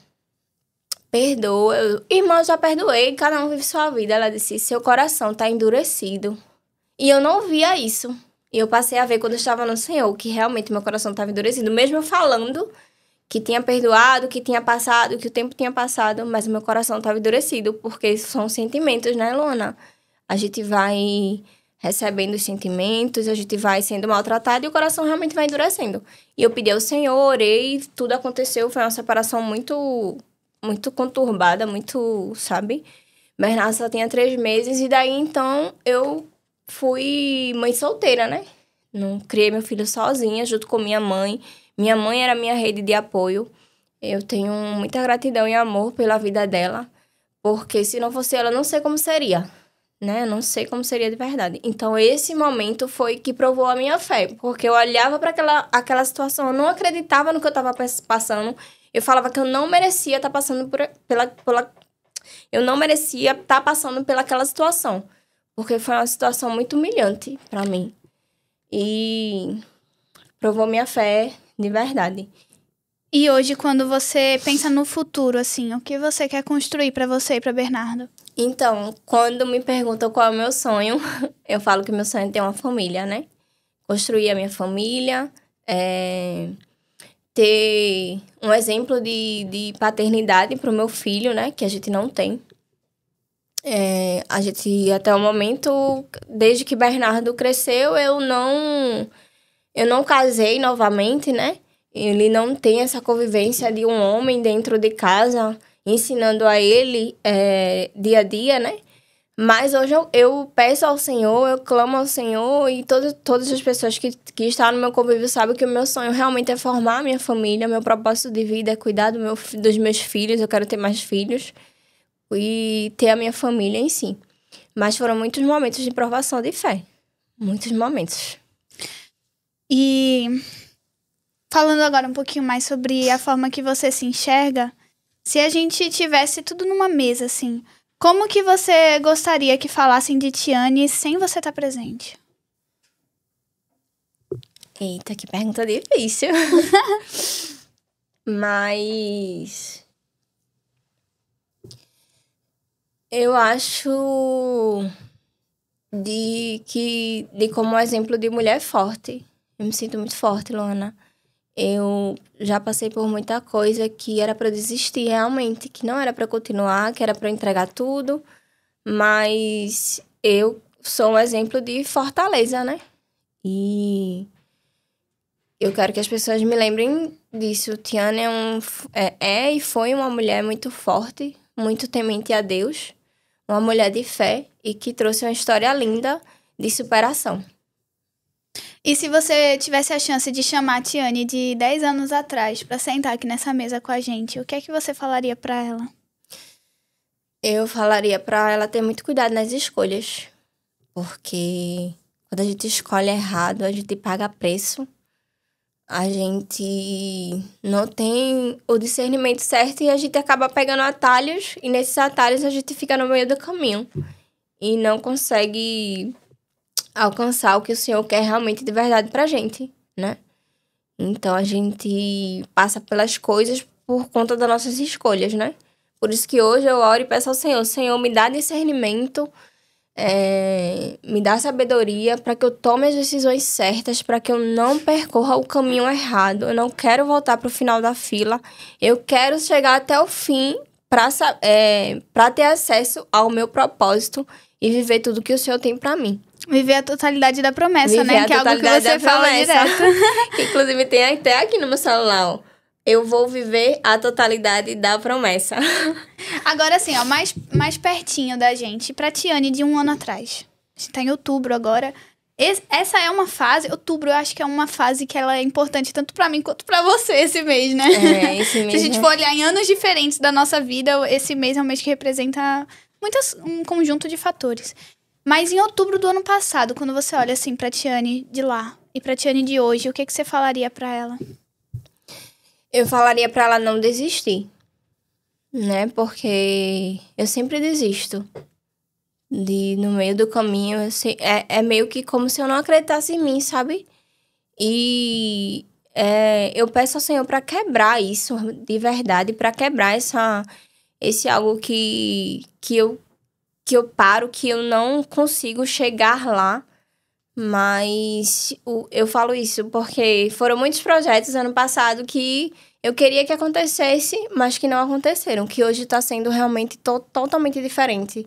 Irmã, eu já perdoei, cada um vive sua vida. Ela disse, seu coração tá endurecido. E eu não via isso. E eu passei a ver quando eu estava no Senhor, que realmente meu coração estava endurecido. Mesmo eu falando que tinha perdoado, que tinha passado, que o tempo tinha passado, mas o meu coração estava endurecido, porque são sentimentos, né, Luana? A gente vai recebendo os sentimentos, a gente vai sendo maltratado e o coração realmente vai endurecendo. E eu pedi ao Senhor, orei, tudo aconteceu, foi uma separação muito conturbada, muito, sabe? Bernardo só tinha 3 meses e daí, então, eu fui mãe solteira, né? Não criei meu filho sozinha, junto com minha mãe. Minha mãe era minha rede de apoio. Eu tenho muita gratidão e amor pela vida dela, porque se não fosse ela, não sei como seria, né? Não sei como seria de verdade. Então, esse momento foi que provou a minha fé, porque eu olhava para aquela situação, eu não acreditava no que eu estava passando. Eu falava que eu não merecia estar passando eu não merecia estar passando pelaquela situação. Porque foi uma situação muito humilhante para mim. E provou minha fé de verdade. E hoje, quando você pensa no futuro, assim, o que você quer construir para você e para Bernardo? Então, quando me perguntam qual é o meu sonho, eu falo que meu sonho é ter uma família, né? Construir a minha família, ter um exemplo de paternidade para o meu filho, né? Que a gente não tem. A gente, até o momento, desde que Bernardo cresceu, eu não casei novamente, né? Ele não tem essa convivência de um homem dentro de casa, ensinando a ele dia a dia, né? Mas hoje eu peço ao Senhor, eu clamo ao Senhor e todas as pessoas que estão no meu convívio sabem que o meu sonho realmente é formar a minha família, meu propósito de vida é cuidar dos meus filhos, eu quero ter mais filhos e ter a minha família em si. Mas foram muitos momentos de provação de fé, muitos momentos. E falando agora um pouquinho mais sobre a forma que você se enxerga, se a gente tivesse tudo numa mesa, assim, como que você gostaria que falassem de Tiane sem você estar presente? Eita, que pergunta difícil. Mas eu acho de como exemplo de mulher forte. Eu me sinto muito forte, Luana. Eu já passei por muita coisa que era pra desistir realmente, que não era pra continuar, que era pra entregar tudo, mas eu sou um exemplo de fortaleza, né? E eu quero que as pessoas me lembrem disso. Tiane e foi uma mulher muito forte, muito temente a Deus, uma mulher de fé e que trouxe uma história linda de superação. E se você tivesse a chance de chamar a Tiane de 10 anos atrás pra sentar aqui nessa mesa com a gente, o que é que você falaria pra ela? Eu falaria pra ela ter muito cuidado nas escolhas. Porque quando a gente escolhe errado, a gente paga preço. a gente não tem o discernimento certo e a gente acaba pegando atalhos, e nesses atalhos a gente fica no meio do caminho e não consegue alcançar o que o Senhor quer realmente de verdade pra gente, né? Então a gente passa pelas coisas por conta das nossas escolhas, né? Por isso que hoje eu oro e peço ao Senhor, Senhor, me dá discernimento, me dá sabedoria para que eu tome as decisões certas, para que eu não percorra o caminho errado. Eu não quero voltar para o final da fila. Eu quero chegar até o fim para ter acesso ao meu propósito e viver tudo que o Senhor tem para mim. Viver a totalidade da promessa, né? Que é algo que você fala direto. Inclusive tem até aqui no meu celular, ó. Eu vou viver a totalidade da promessa. Agora, assim, ó, mais pertinho da gente, pra Tiane de 1 ano atrás. A gente tá em outubro agora. Essa é uma fase, outubro eu acho que é uma fase que ela é importante tanto pra mim quanto pra você esse mês, né? Esse mês. Se a gente for olhar em anos diferentes da nossa vida, esse mês é um mês que representa um conjunto de fatores. Mas em outubro do ano passado, quando você olha assim pra Tiane de lá e pra Tiane de hoje, o que você falaria pra ela? Eu falaria pra ela não desistir, né? Porque eu sempre desisto. No meio do caminho, é meio que como se eu não acreditasse em mim, sabe? E eu peço ao Senhor pra quebrar isso de verdade, pra quebrar esse algo que eu paro, que eu não consigo chegar lá. Mas eu falo isso porque foram muitos projetos ano passado que eu queria que acontecesse, mas que não aconteceram. Que hoje tá sendo realmente totalmente diferente.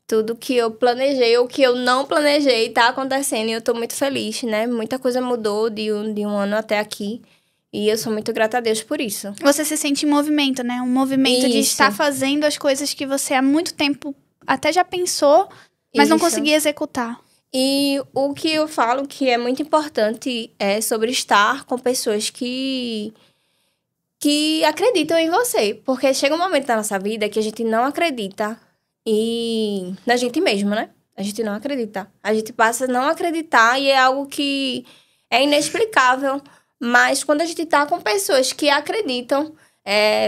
Tudo que eu planejei ou que eu não planejei tá acontecendo e eu tô muito feliz, né? Muita coisa mudou de um ano até aqui. E eu sou muito grata a Deus por isso. Você se sente em movimento, né? Um movimento de estar fazendo as coisas que você há muito tempo até já pensou, mas não conseguia executar. E o que eu falo que é muito importante é sobre estar com pessoas que acreditam em você. Porque chega um momento da nossa vida que a gente não acredita na gente mesmo, né? A gente não acredita. A gente passa a não acreditar e é algo que é inexplicável. Mas quando a gente tá com pessoas que acreditam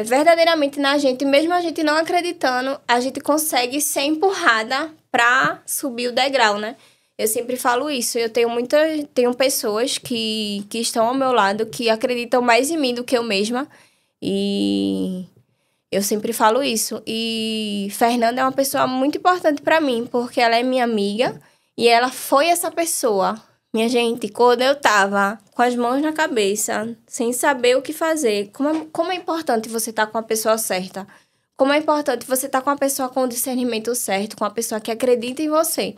verdadeiramente na gente, mesmo a gente não acreditando, a gente consegue ser empurrada pra subir o degrau, né? Eu sempre falo isso. Eu tenho pessoas que estão ao meu lado, que acreditam mais em mim do que eu mesma. E eu sempre falo isso. E Fernanda é uma pessoa muito importante pra mim, porque ela é minha amiga e ela foi essa pessoa. Minha gente, quando eu tava com as mãos na cabeça, sem saber o que fazer, como é importante você estar com a pessoa certa. Como é importante você estar com a pessoa com o discernimento certo, com a pessoa que acredita em você.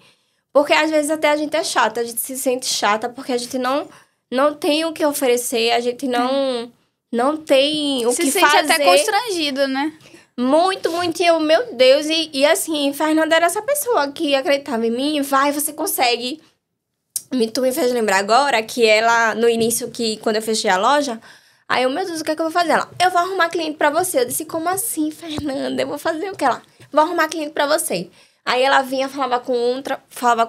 Porque às vezes até a gente é chata, a gente se sente chata porque a gente não tem o que oferecer, a gente não tem o que fazer. Se sente até constrangido, né? Muito, muito. E eu, meu Deus, e assim, Fernanda era essa pessoa que acreditava em mim, vai, você consegue. Tu me fez lembrar agora que ela, no início, quando eu fechei a loja, aí eu, meu Deus, o que é que eu vou fazer? Ela, eu vou arrumar cliente pra você. Eu disse, como assim, Fernanda? Eu vou fazer o que? Ela, vou arrumar cliente pra você. Aí ela vinha, falava com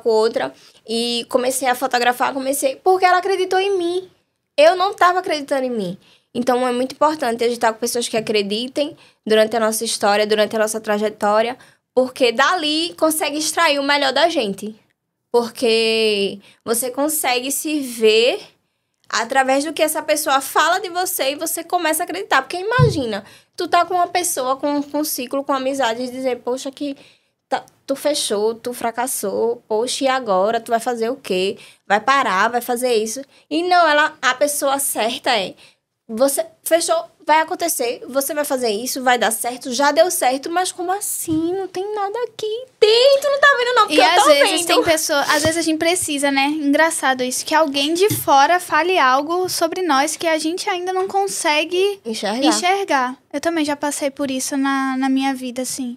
outra, e comecei a fotografar, porque ela acreditou em mim. Eu não estava acreditando em mim. Então, é muito importante a gente estar com pessoas que acreditem durante a nossa história, durante a nossa trajetória, porque dali consegue extrair o melhor da gente. Porque você consegue se ver através do que essa pessoa fala de você e você começa a acreditar. Porque imagina, tu tá com uma pessoa, com um ciclo, com amizade, e dizer, poxa, que tu fechou, tu fracassou, poxa, e agora? Tu vai fazer o quê? Vai parar, vai fazer isso? E não, a pessoa certa você fechou, vai acontecer, você vai fazer isso, vai dar certo, já deu certo, mas como assim? Não tem nada aqui. Tu não tá vendo não, porque eu tô vendo. E às vezes tem pessoas, às vezes a gente precisa, né? Engraçado isso, que alguém de fora fale algo sobre nós que a gente ainda não consegue enxergar. Eu também já passei por isso na minha vida, assim.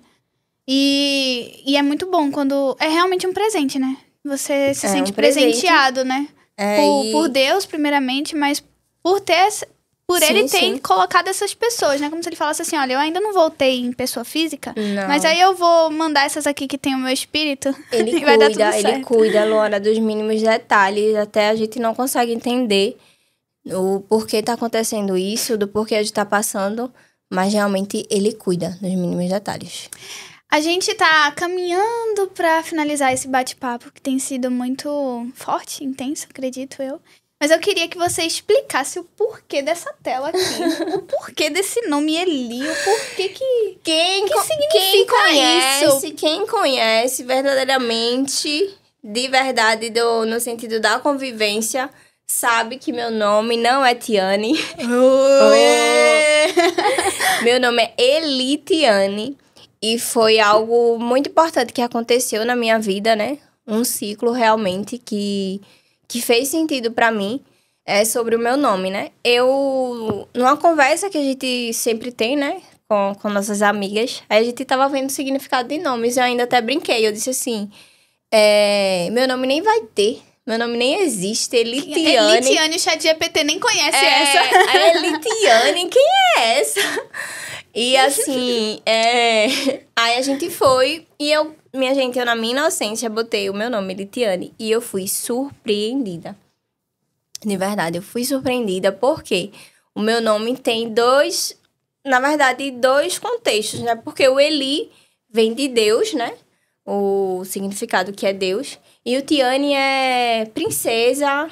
E é muito bom quando... É realmente um presente, né? Você se sente presenteado, né? Por Deus, primeiramente, mas por ele ter colocado essas pessoas, né? Como se ele falasse assim, olha, eu ainda não voltei em pessoa física, mas aí eu vou mandar essas aqui que tem o meu espírito e vai dar tudo certo. Ele cuida, Luana, dos mínimos detalhes, até a gente não consegue entender o porquê tá acontecendo isso, do porquê a gente tá passando, mas realmente ele cuida dos mínimos detalhes. A gente tá caminhando pra finalizar esse bate-papo, que tem sido muito forte, intenso, acredito eu. Mas eu queria que você explicasse o porquê dessa tela aqui. O porquê desse nome Eli, o porquê que significa isso? Quem conhece verdadeiramente, de verdade, no sentido da convivência, sabe que meu nome não é Tiane. Meu nome é Eli Tiane. E foi algo muito importante que aconteceu na minha vida, né? Um ciclo realmente que fez sentido pra mim sobre o meu nome, né? Numa conversa que a gente sempre tem, né? Com nossas amigas, aí a gente tava vendo o significado de nomes. Eu ainda até brinquei. Eu disse assim, meu nome nem vai ter. Meu nome nem existe, Elitiane. Elitiane, o ChatGPT nem conhece essa. A Elitiane, quem é essa? E assim, aí a gente foi e eu na minha inocência, botei o meu nome, Elitiane, e eu fui surpreendida. De verdade, eu fui surpreendida porque o meu nome tem dois contextos, né? Porque o Eli vem de Deus, né? O significado que é Deus. E o Tiane é princesa,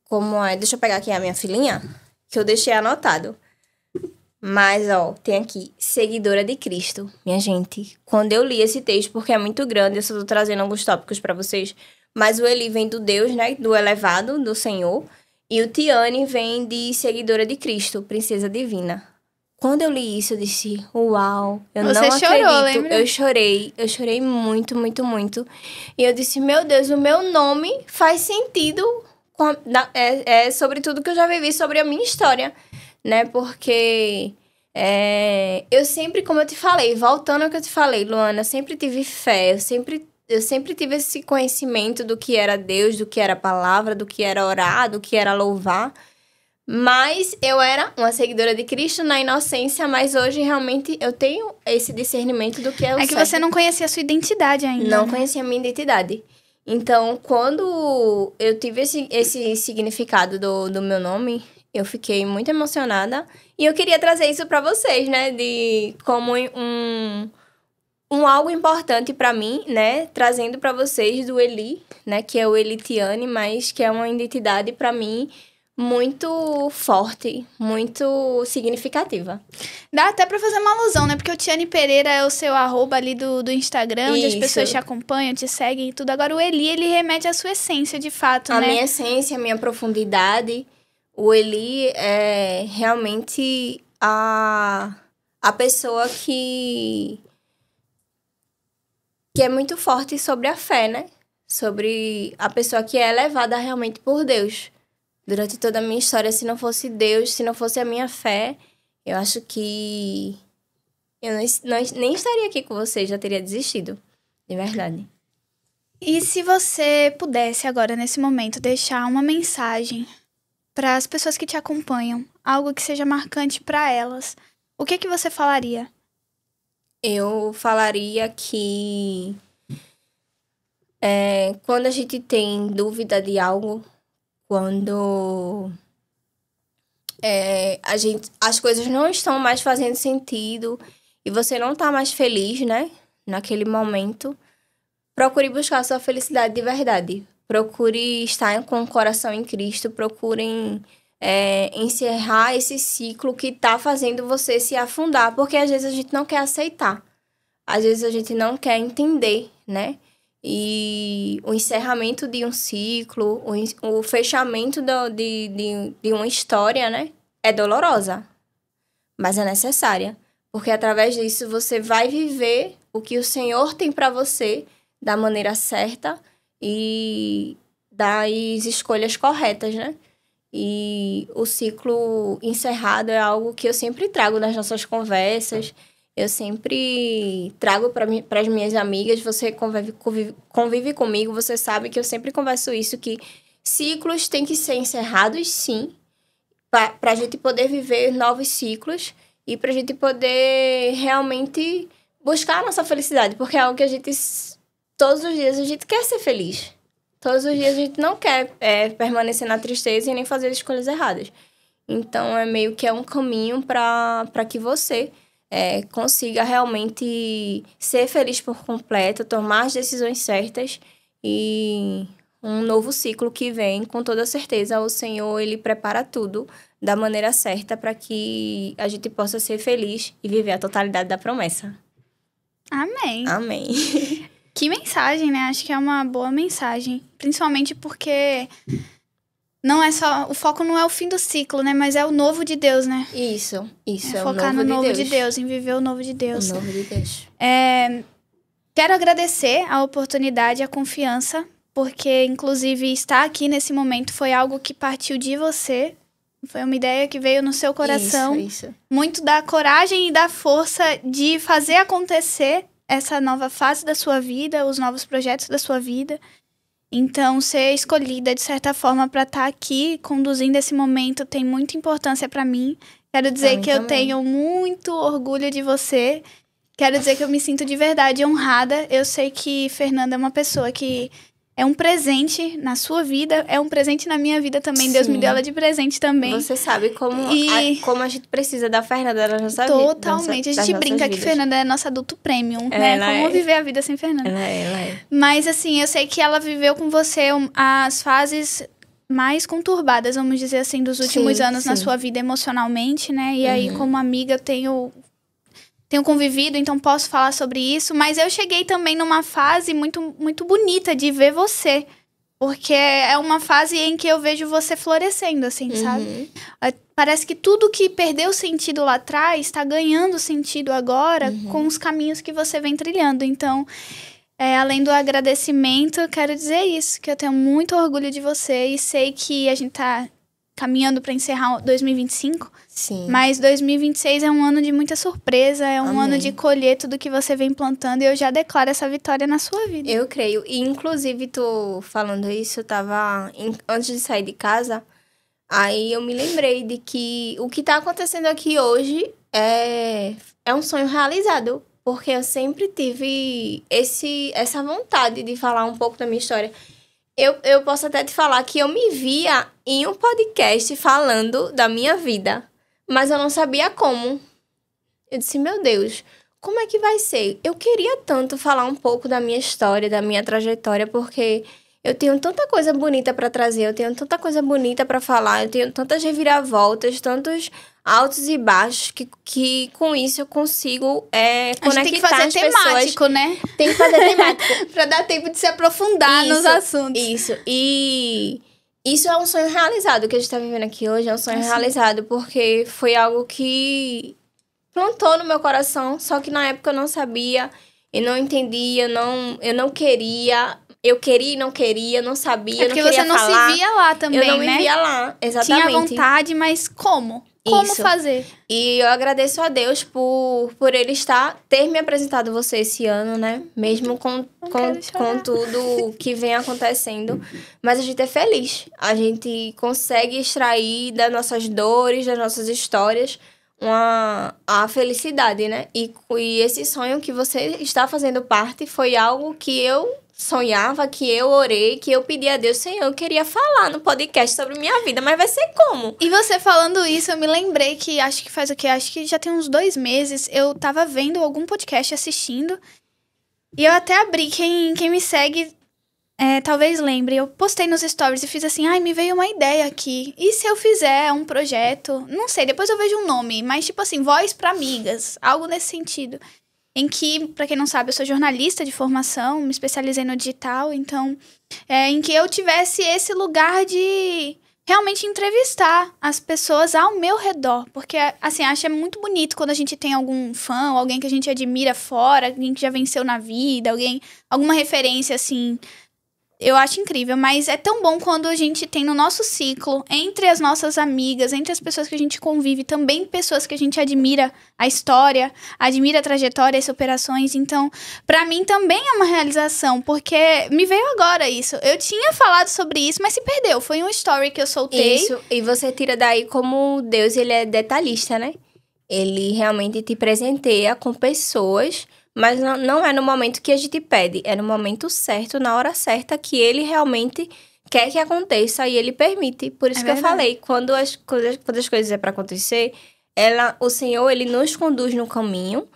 como é? Deixa eu pegar aqui a minha filhinha, que eu deixei anotado. Mas, ó, tem aqui, seguidora de Cristo. Minha gente, quando eu li esse texto, porque é muito grande, eu só tô trazendo alguns tópicos pra vocês, mas o Eli vem do Deus, né, do elevado, do Senhor, e o Tiane vem de seguidora de Cristo, princesa divina. Quando eu li isso, eu disse, uau, eu não acredito. Você chorou, lembra? Eu chorei muito, muito, muito. E eu disse, meu Deus, o meu nome faz sentido, sobre tudo que eu já vivi, sobre a minha história, né? Porque eu sempre, como eu te falei, voltando ao que eu te falei, Luana, eu sempre tive fé, eu sempre tive esse conhecimento do que era Deus, do que era palavra, do que era orar, do que era louvar. Mas eu era uma seguidora de Cristo na inocência, mas hoje realmente eu tenho esse discernimento do que é o certo. É que você não conhecia a sua identidade ainda. Não conhecia a minha identidade. Então, quando eu tive esse significado do meu nome, eu fiquei muito emocionada. E eu queria trazer isso pra vocês, né? Como um algo importante pra mim, né? Trazendo pra vocês do Eli, né? Que é o Elitiane, mas que é uma identidade pra mim muito forte, muito significativa. Dá até pra fazer uma alusão, né? Porque o Tiane Pereira é o seu arroba ali do Instagram, onde as pessoas te acompanham, te seguem e tudo. Agora o Eli, ele remete à sua essência, de fato, né? A minha essência, a minha profundidade. O Eli é realmente a pessoa que é muito forte sobre a fé, né? Sobre a pessoa que é elevada realmente por Deus. Durante toda a minha história, se não fosse Deus, se não fosse a minha fé, eu acho que eu nem estaria aqui com vocês, já teria desistido, de verdade. E se você pudesse agora, nesse momento, deixar uma mensagem para as pessoas que te acompanham, algo que seja marcante para elas, o que você falaria? Eu falaria que quando a gente tem dúvida de algo, quando as coisas não estão mais fazendo sentido e você não tá mais feliz, né? Naquele momento, procure buscar a sua felicidade de verdade. Procure estar com o coração em Cristo. Procurem encerrar esse ciclo que tá fazendo você se afundar. Porque às vezes a gente não quer aceitar. Às vezes a gente não quer entender, né? E o encerramento de um ciclo, o fechamento de uma história, né? É dolorosa, mas é necessária. Porque através disso você vai viver o que o Senhor tem para você da maneira certa e das escolhas corretas, né? E o ciclo encerrado é algo que eu sempre trago nas nossas conversas. Eu sempre trago para as minhas amigas, você convive comigo, você sabe que eu sempre converso isso, que ciclos têm que ser encerrados, sim, para a gente poder viver novos ciclos e para a gente poder realmente buscar a nossa felicidade, porque é algo que todos os dias, a gente quer ser feliz. Todos os dias a gente não quer permanecer na tristeza e nem fazer escolhas erradas. Então, é meio que um caminho para que você consiga realmente ser feliz por completo, tomar as decisões certas e um novo ciclo que vem, com toda certeza, o Senhor, Ele prepara tudo da maneira certa para que a gente possa ser feliz e viver a totalidade da promessa. Amém. Amém. Que mensagem, né? Acho que é uma boa mensagem. Principalmente porque não é só... O foco não é o fim do ciclo, né? Mas é o novo de Deus, né? Isso é o focar novo no novo de Deus. Em viver o novo de Deus. O novo de Deus. Quero agradecer a oportunidade e a confiança, porque, inclusive, estar aqui nesse momento foi algo que partiu de você. Foi uma ideia que veio no seu coração. Isso. Muito da coragem e da força de fazer acontecer essa nova fase da sua vida, os novos projetos da sua vida. Então, ser escolhida, de certa forma, para estar aqui conduzindo esse momento tem muita importância para mim. Quero dizer que eu tenho muito orgulho de você. Quero dizer que eu me sinto de verdade honrada. Eu sei que Fernanda é uma pessoa que é um presente na sua vida, é um presente na minha vida também. Sim. Deus me deu ela de presente também. Você sabe como a gente precisa da Fernanda na nossa vida. Totalmente. A gente brinca que Fernanda é nosso adulto premium, né? Como viver a vida sem Fernanda. Ela é. Mas, assim, eu sei que ela viveu com você as fases mais conturbadas, vamos dizer assim, dos últimos anos na sua vida emocionalmente, né? E aí, como amiga, eu tenho convivido, então posso falar sobre isso. Mas eu cheguei também numa fase muito, muito bonita de ver você. Porque é uma fase em que eu vejo você florescendo, assim, sabe? Parece que tudo que perdeu sentido lá atrás está ganhando sentido agora com os caminhos que você vem trilhando. Então, além do agradecimento, eu quero dizer isso, que eu tenho muito orgulho de você e sei que a gente tá caminhando para encerrar 2025. Sim. Mas 2026 é um ano de muita surpresa, é um ano de colher tudo que você vem plantando e eu já declaro essa vitória na sua vida. Eu creio. E, inclusive, tu falando isso, eu tava... Antes de sair de casa, aí eu me lembrei de que o que tá acontecendo aqui hoje é um sonho realizado. Porque eu sempre tive essa vontade de falar um pouco da minha história. Eu posso até te falar que eu me via em um podcast falando da minha vida. Mas eu não sabia como. Eu disse, meu Deus, como é que vai ser? Eu queria tanto falar um pouco da minha história, da minha trajetória, porque eu tenho tanta coisa bonita para trazer, eu tenho tanta coisa bonita para falar, eu tenho tantas reviravoltas, tantos altos e baixos, que com isso eu consigo conectar tem que fazer as temático, pessoas. Né? Tem que fazer temático. Pra dar tempo de se aprofundar nos assuntos. Isso. E isso é um sonho realizado. O que a gente tá vivendo aqui hoje é um sonho realizado, porque foi algo que plantou no meu coração, só que na época eu não sabia, eu não entendia, eu não queria... Eu queria e não queria, não sabia, não queria falar. Porque você não se via lá também, né? Eu não me via lá, exatamente. Tinha vontade, mas como? Como fazer? E eu agradeço a Deus por ele ter me apresentado você esse ano, né? Mesmo com tudo que vem acontecendo. Mas a gente é feliz. A gente consegue extrair das nossas dores, das nossas histórias, a felicidade, né? E esse sonho que você está fazendo parte foi algo que eu sonhava, que eu orei, que eu pedi a Deus, Senhor, eu queria falar no podcast sobre minha vida, mas vai ser como? E você falando isso, eu me lembrei que acho que já tem uns 2 meses, eu tava vendo algum podcast, assistindo, e eu até abri, quem me segue, talvez lembre, eu postei nos stories e fiz assim, me veio uma ideia aqui, e se eu fizer um projeto, não sei, depois eu vejo um nome, mas tipo assim, voz pra amigas, algo nesse sentido. Em que, pra quem não sabe, eu sou jornalista de formação, me especializei no digital, então, em que eu tivesse esse lugar de realmente entrevistar as pessoas ao meu redor, porque, assim, acho muito bonito quando a gente tem algum fã, ou alguém que a gente admira fora, alguém que já venceu na vida, alguma referência, assim, eu acho incrível, mas é tão bom quando a gente tem no nosso ciclo, entre as nossas amigas, entre as pessoas que a gente convive, também pessoas que a gente admira a história, admira a trajetória, as superações. Então, pra mim também é uma realização, porque me veio agora isso. Eu tinha falado sobre isso, mas se perdeu. Foi um story que eu soltei. Isso, e você tira daí como Deus, ele é detalhista, né? Ele realmente te presenteia com pessoas mas não é no momento que a gente pede, é no momento certo, na hora certa, que ele realmente quer que aconteça e ele permite. Por isso que eu falei, quando as coisas é para acontecer, o Senhor, ele nos conduz no caminho,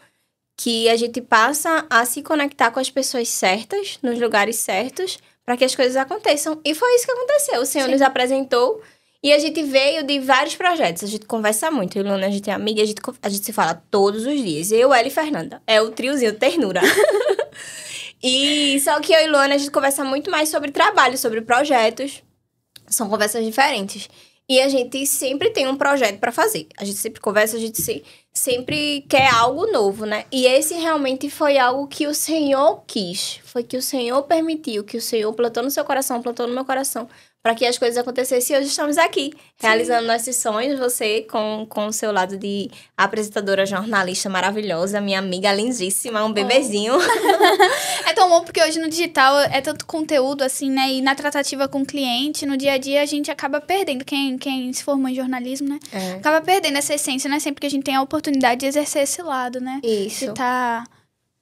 que a gente passa a se conectar com as pessoas certas, nos lugares certos, para que as coisas aconteçam. E foi isso que aconteceu. O Senhor nos apresentou e a gente veio de vários projetos. A gente conversa muito. Eu e Luana, a gente é amiga, a gente se fala todos os dias. Eu, ela e Fernanda. É o triozinho, ternura. E só que eu e Luana, a gente conversa muito mais sobre trabalho, sobre projetos. São conversas diferentes. E a gente sempre tem um projeto pra fazer. A gente sempre conversa, a gente sempre quer algo novo, né? E esse realmente foi algo que o Senhor quis. Foi que o Senhor permitiu, que o Senhor plantou no seu coração, plantou no meu coração, para que as coisas acontecessem. E hoje estamos aqui, realizando nossos sonhos. Você com o seu lado de apresentadora, jornalista maravilhosa, minha amiga lindíssima, um bebezinho. É tão bom porque hoje no digital é tanto conteúdo, assim, né? E na tratativa com o cliente, no dia a dia, a gente acaba perdendo. Quem se formou em jornalismo, né? Acaba perdendo essa essência, né? Sempre que a gente tem a oportunidade de exercer esse lado, né? Isso. De estar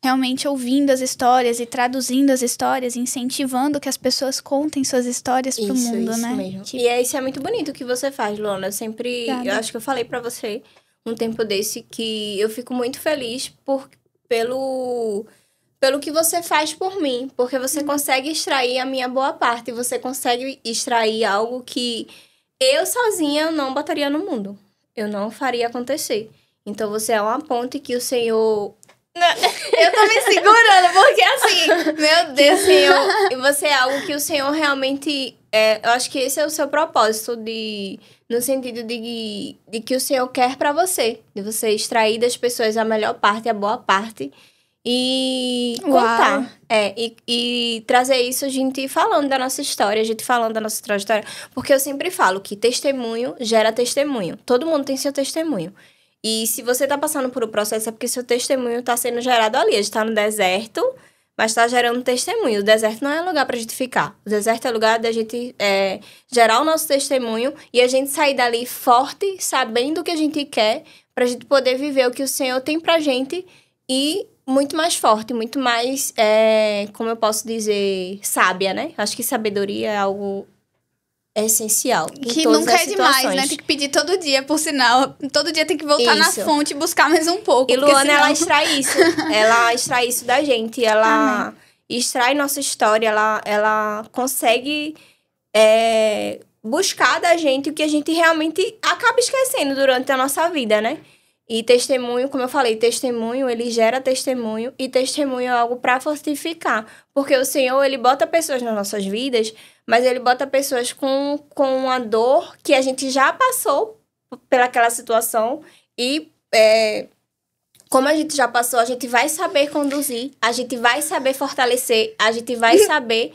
realmente ouvindo as histórias e traduzindo as histórias, incentivando que as pessoas contem suas histórias pro mundo, isso né? Mesmo. E isso é muito bonito o que você faz, Luana. Eu acho que eu falei pra você um tempo desse que eu fico muito feliz pelo que você faz por mim. Porque você consegue extrair a minha boa parte. Você consegue extrair algo que eu sozinha não botaria no mundo. Eu não faria acontecer. Então, você é uma ponte que o Senhor... Eu tô me segurando, porque assim, meu Deus, Senhor, você é algo que o Senhor realmente, eu acho que esse é o seu propósito, no sentido de que o Senhor quer pra você, de você extrair das pessoas a melhor parte, a boa parte, e contar, e trazer isso, a gente falando da nossa história, a gente falando da nossa trajetória, porque eu sempre falo que testemunho gera testemunho, todo mundo tem seu testemunho. E se você tá passando por um processo, é porque seu testemunho tá sendo gerado ali. A gente tá no deserto, mas tá gerando testemunho. O deserto não é lugar pra gente ficar. O deserto é lugar da gente gerar o nosso testemunho e a gente sair dali forte, sabendo o que a gente quer, pra gente poder viver o que o Senhor tem pra gente e muito mais forte, muito mais, como eu posso dizer, sábia, né? Acho que sabedoria é algo... é essencial. Que nunca é demais, né? Tem que pedir todo dia, por sinal. Todo dia tem que voltar na fonte e buscar mais um pouco. E Luana, senão... ela extrai isso. Ela extrai isso da gente. Ela extrai nossa história. Ela consegue buscar da gente o que a gente realmente acaba esquecendo durante a nossa vida, né? E testemunho, como eu falei, testemunho, ele gera testemunho. E testemunho é algo para fortificar. Porque o Senhor, ele bota pessoas nas nossas vidas... mas ele bota pessoas com a dor que a gente já passou pelaquela situação. E como a gente já passou, a gente vai saber conduzir, a gente vai saber fortalecer, a gente vai saber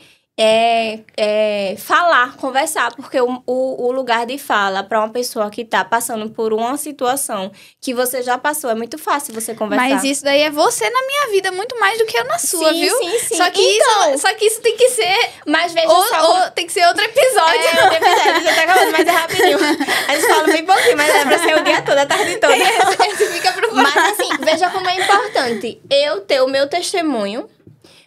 falar, conversar. Porque o lugar de fala para uma pessoa que tá passando por uma situação que você já passou, é muito fácil você conversar. Mas isso daí é você na minha vida, muito mais do que eu na sua, sim, viu? Sim. Só que isso tem que ser... Mas veja só... tem que ser outro episódio. Outro episódio, já tá acabando, mas é rapidinho. A gente fala bem pouquinho, mas é pra ser o dia todo, a tarde toda. Esse fica pro Mas assim, veja como é importante eu ter o meu testemunho,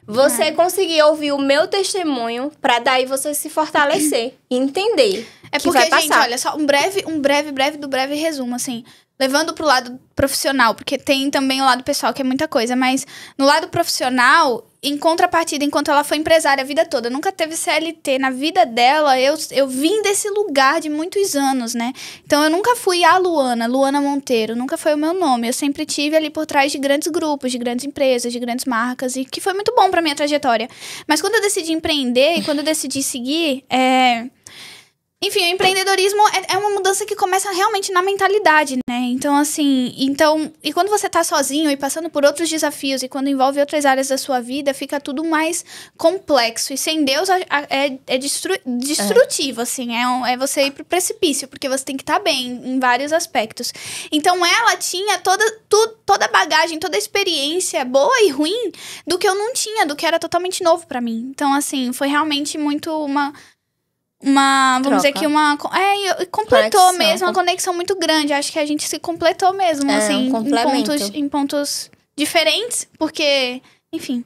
você conseguir ouvir o meu testemunho, pra daí você se fortalecer e entender. É porque, gente, olha só, um breve resumo, assim. Levando pro lado profissional, porque tem também o lado pessoal, que é muita coisa. Mas no lado profissional, em contrapartida, enquanto ela foi empresária a vida toda, nunca teve CLT na vida dela, eu vim desse lugar de muitos anos, né? Então, eu nunca fui a Luana Monteiro, nunca foi o meu nome. Eu sempre tive ali por trás de grandes grupos, de grandes empresas, de grandes marcas, e que foi muito bom pra minha trajetória. Mas quando eu decidi empreender, e quando eu decidi seguir, enfim, o empreendedorismo é uma mudança que começa realmente na mentalidade, né? Então, assim... E quando você tá sozinho e passando por outros desafios, e quando envolve outras áreas da sua vida, fica tudo mais complexo. E sem Deus é destrutivo, assim. É você ir pro precipício, porque você tem que estar bem em vários aspectos. Então, ela tinha toda a bagagem, toda a experiência boa e ruim do que eu não tinha, do que era totalmente novo pra mim. Então, assim, foi realmente muito vamos dizer que completou mesmo, uma conexão muito grande. Acho que a gente se completou mesmo, assim, em pontos diferentes, porque, enfim,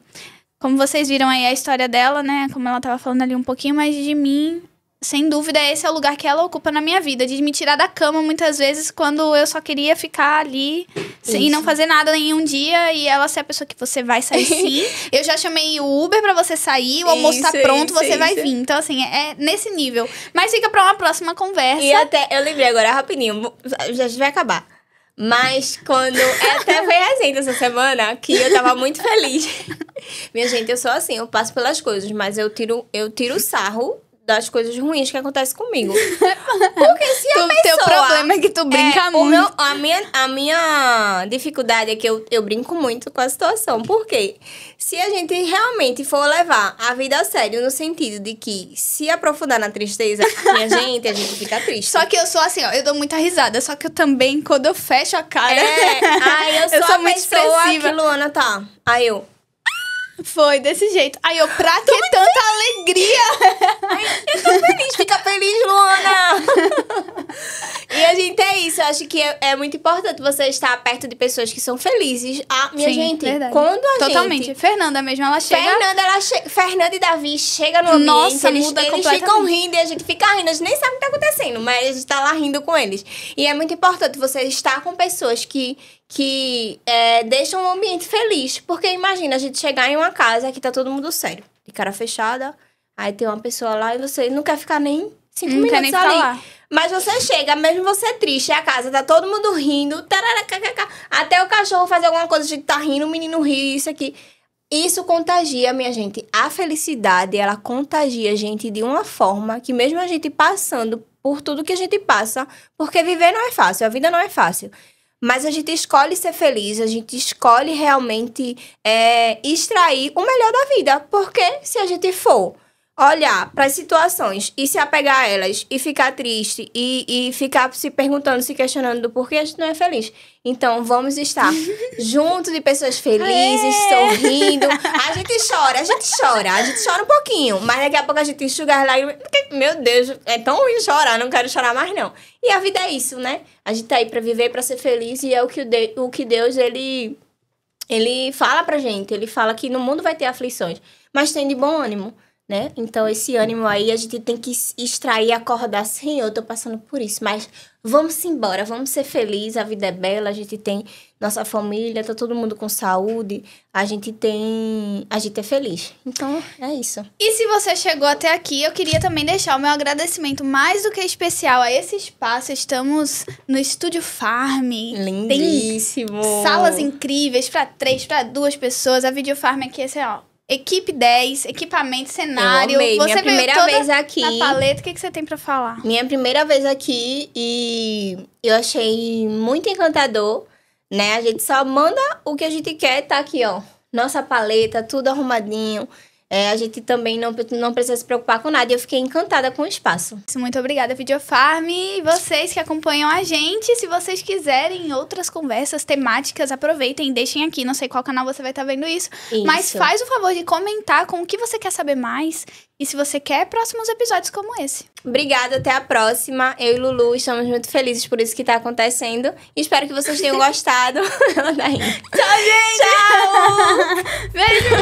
como vocês viram aí a história dela, né? Como ela tava falando ali um pouquinho, mas de mim, sem dúvida, esse é o lugar que ela ocupa na minha vida. De me tirar da cama muitas vezes quando eu só queria ficar ali e não fazer nada nenhum dia. E ela ser a pessoa que você vai sair sim. Eu já chamei o Uber pra você sair, o almoço tá pronto, você vai vir. Então, assim, é nesse nível. Mas fica pra uma próxima conversa. E até, eu lembrei agora, rapidinho, já vai acabar. Mas quando... até foi recente essa semana que eu tava muito feliz. Minha gente, eu sou assim, eu passo pelas coisas, mas eu tiro sarro das coisas ruins que acontecem comigo. Porque se a pessoa... Teu problema é que tu brinca muito. A minha dificuldade é que eu brinco muito com a situação. Por quê? Se a gente realmente for levar a vida a sério, no sentido de que se aprofundar na tristeza, minha gente, a gente fica triste. Só que eu sou assim, ó, eu dou muita risada. Só que eu também, quando eu fecho a cara... eu sou a muito pessoa expressiva. que Luana tá. Aí eu... Foi desse jeito. Aí eu, pra que tanta alegria? Eu tô feliz, fica feliz, Luana! E a gente é isso, eu acho que é muito importante você estar perto de pessoas que são felizes. Minha gente, verdade. quando a Totalmente. gente... Fernanda mesmo, ela chega... Fernanda e Davi chegam no ambiente, Nossa, eles muda ficam completamente. rindo e a gente fica rindo, a gente nem sabe o que tá acontecendo, mas a gente tá lá rindo com eles. E é muito importante você estar com pessoas que deixam o ambiente feliz. Porque imagina, a gente chegar em uma casa que tá todo mundo sério, de cara fechada, aí tem uma pessoa lá e você não quer ficar nem 5 minutos quer nem ali. falar. Mas você chega, mesmo você triste, a casa tá todo mundo rindo, tararacacacá, até o cachorro fazer alguma coisa, a gente tá rindo, o menino ri, isso aqui. Isso contagia, minha gente. A felicidade, ela contagia a gente de uma forma que mesmo a gente passando por tudo que a gente passa, porque viver não é fácil, a vida não é fácil. Mas a gente escolhe ser feliz, a gente escolhe realmente extrair o melhor da vida. Porque se a gente for olhar para as situações e se apegar a elas e ficar triste e ficar se perguntando, se questionando do porquê, a gente não é feliz. Então, vamos estar junto de pessoas felizes, sorrindo. A gente chora um pouquinho. Mas daqui a pouco a gente enxuga as lágrimas. Meu Deus, é tão ruim chorar, não quero chorar mais não. E a vida é isso, né? A gente tá aí pra viver, pra ser feliz e é o que Deus, ele fala pra gente. Ele fala que no mundo vai ter aflições, mas tem de bom ânimo, né? Então, esse ânimo aí, a gente tem que extrair, acordar assim, eu tô passando por isso, mas vamos embora, vamos ser felizes, a vida é bela, a gente tem nossa família, tá todo mundo com saúde, a gente é feliz. Então, é isso. E se você chegou até aqui, eu queria também deixar o meu agradecimento mais do que especial a esse espaço. Estamos no Estúdio Farm. Lindíssimo! Tem salas incríveis para 3, para 2 pessoas. A Video Farm aqui é assim, ó. Equipe 10, equipamento, cenário. Eu amei. Você minha primeira vez aqui. Na paleta, o que você tem pra falar? Minha primeira vez aqui e eu achei muito encantador, né? A gente só manda o que a gente quer, tá aqui, ó. Nossa paleta, tudo arrumadinho. A gente também não precisa se preocupar com nada. E eu fiquei encantada com o espaço. Muito obrigada, Videofarm. E vocês que acompanham a gente, se vocês quiserem outras conversas temáticas, aproveitem e deixem aqui. Não sei qual canal você vai estar vendo isso. Mas faz o favor de comentar com o que você quer saber mais. E se você quer próximos episódios como esse. Obrigada, até a próxima. Eu e Lulu estamos muito felizes por isso que tá acontecendo. E espero que vocês tenham gostado. Ela tá rindo. Tchau, gente! Tchau! Beijo!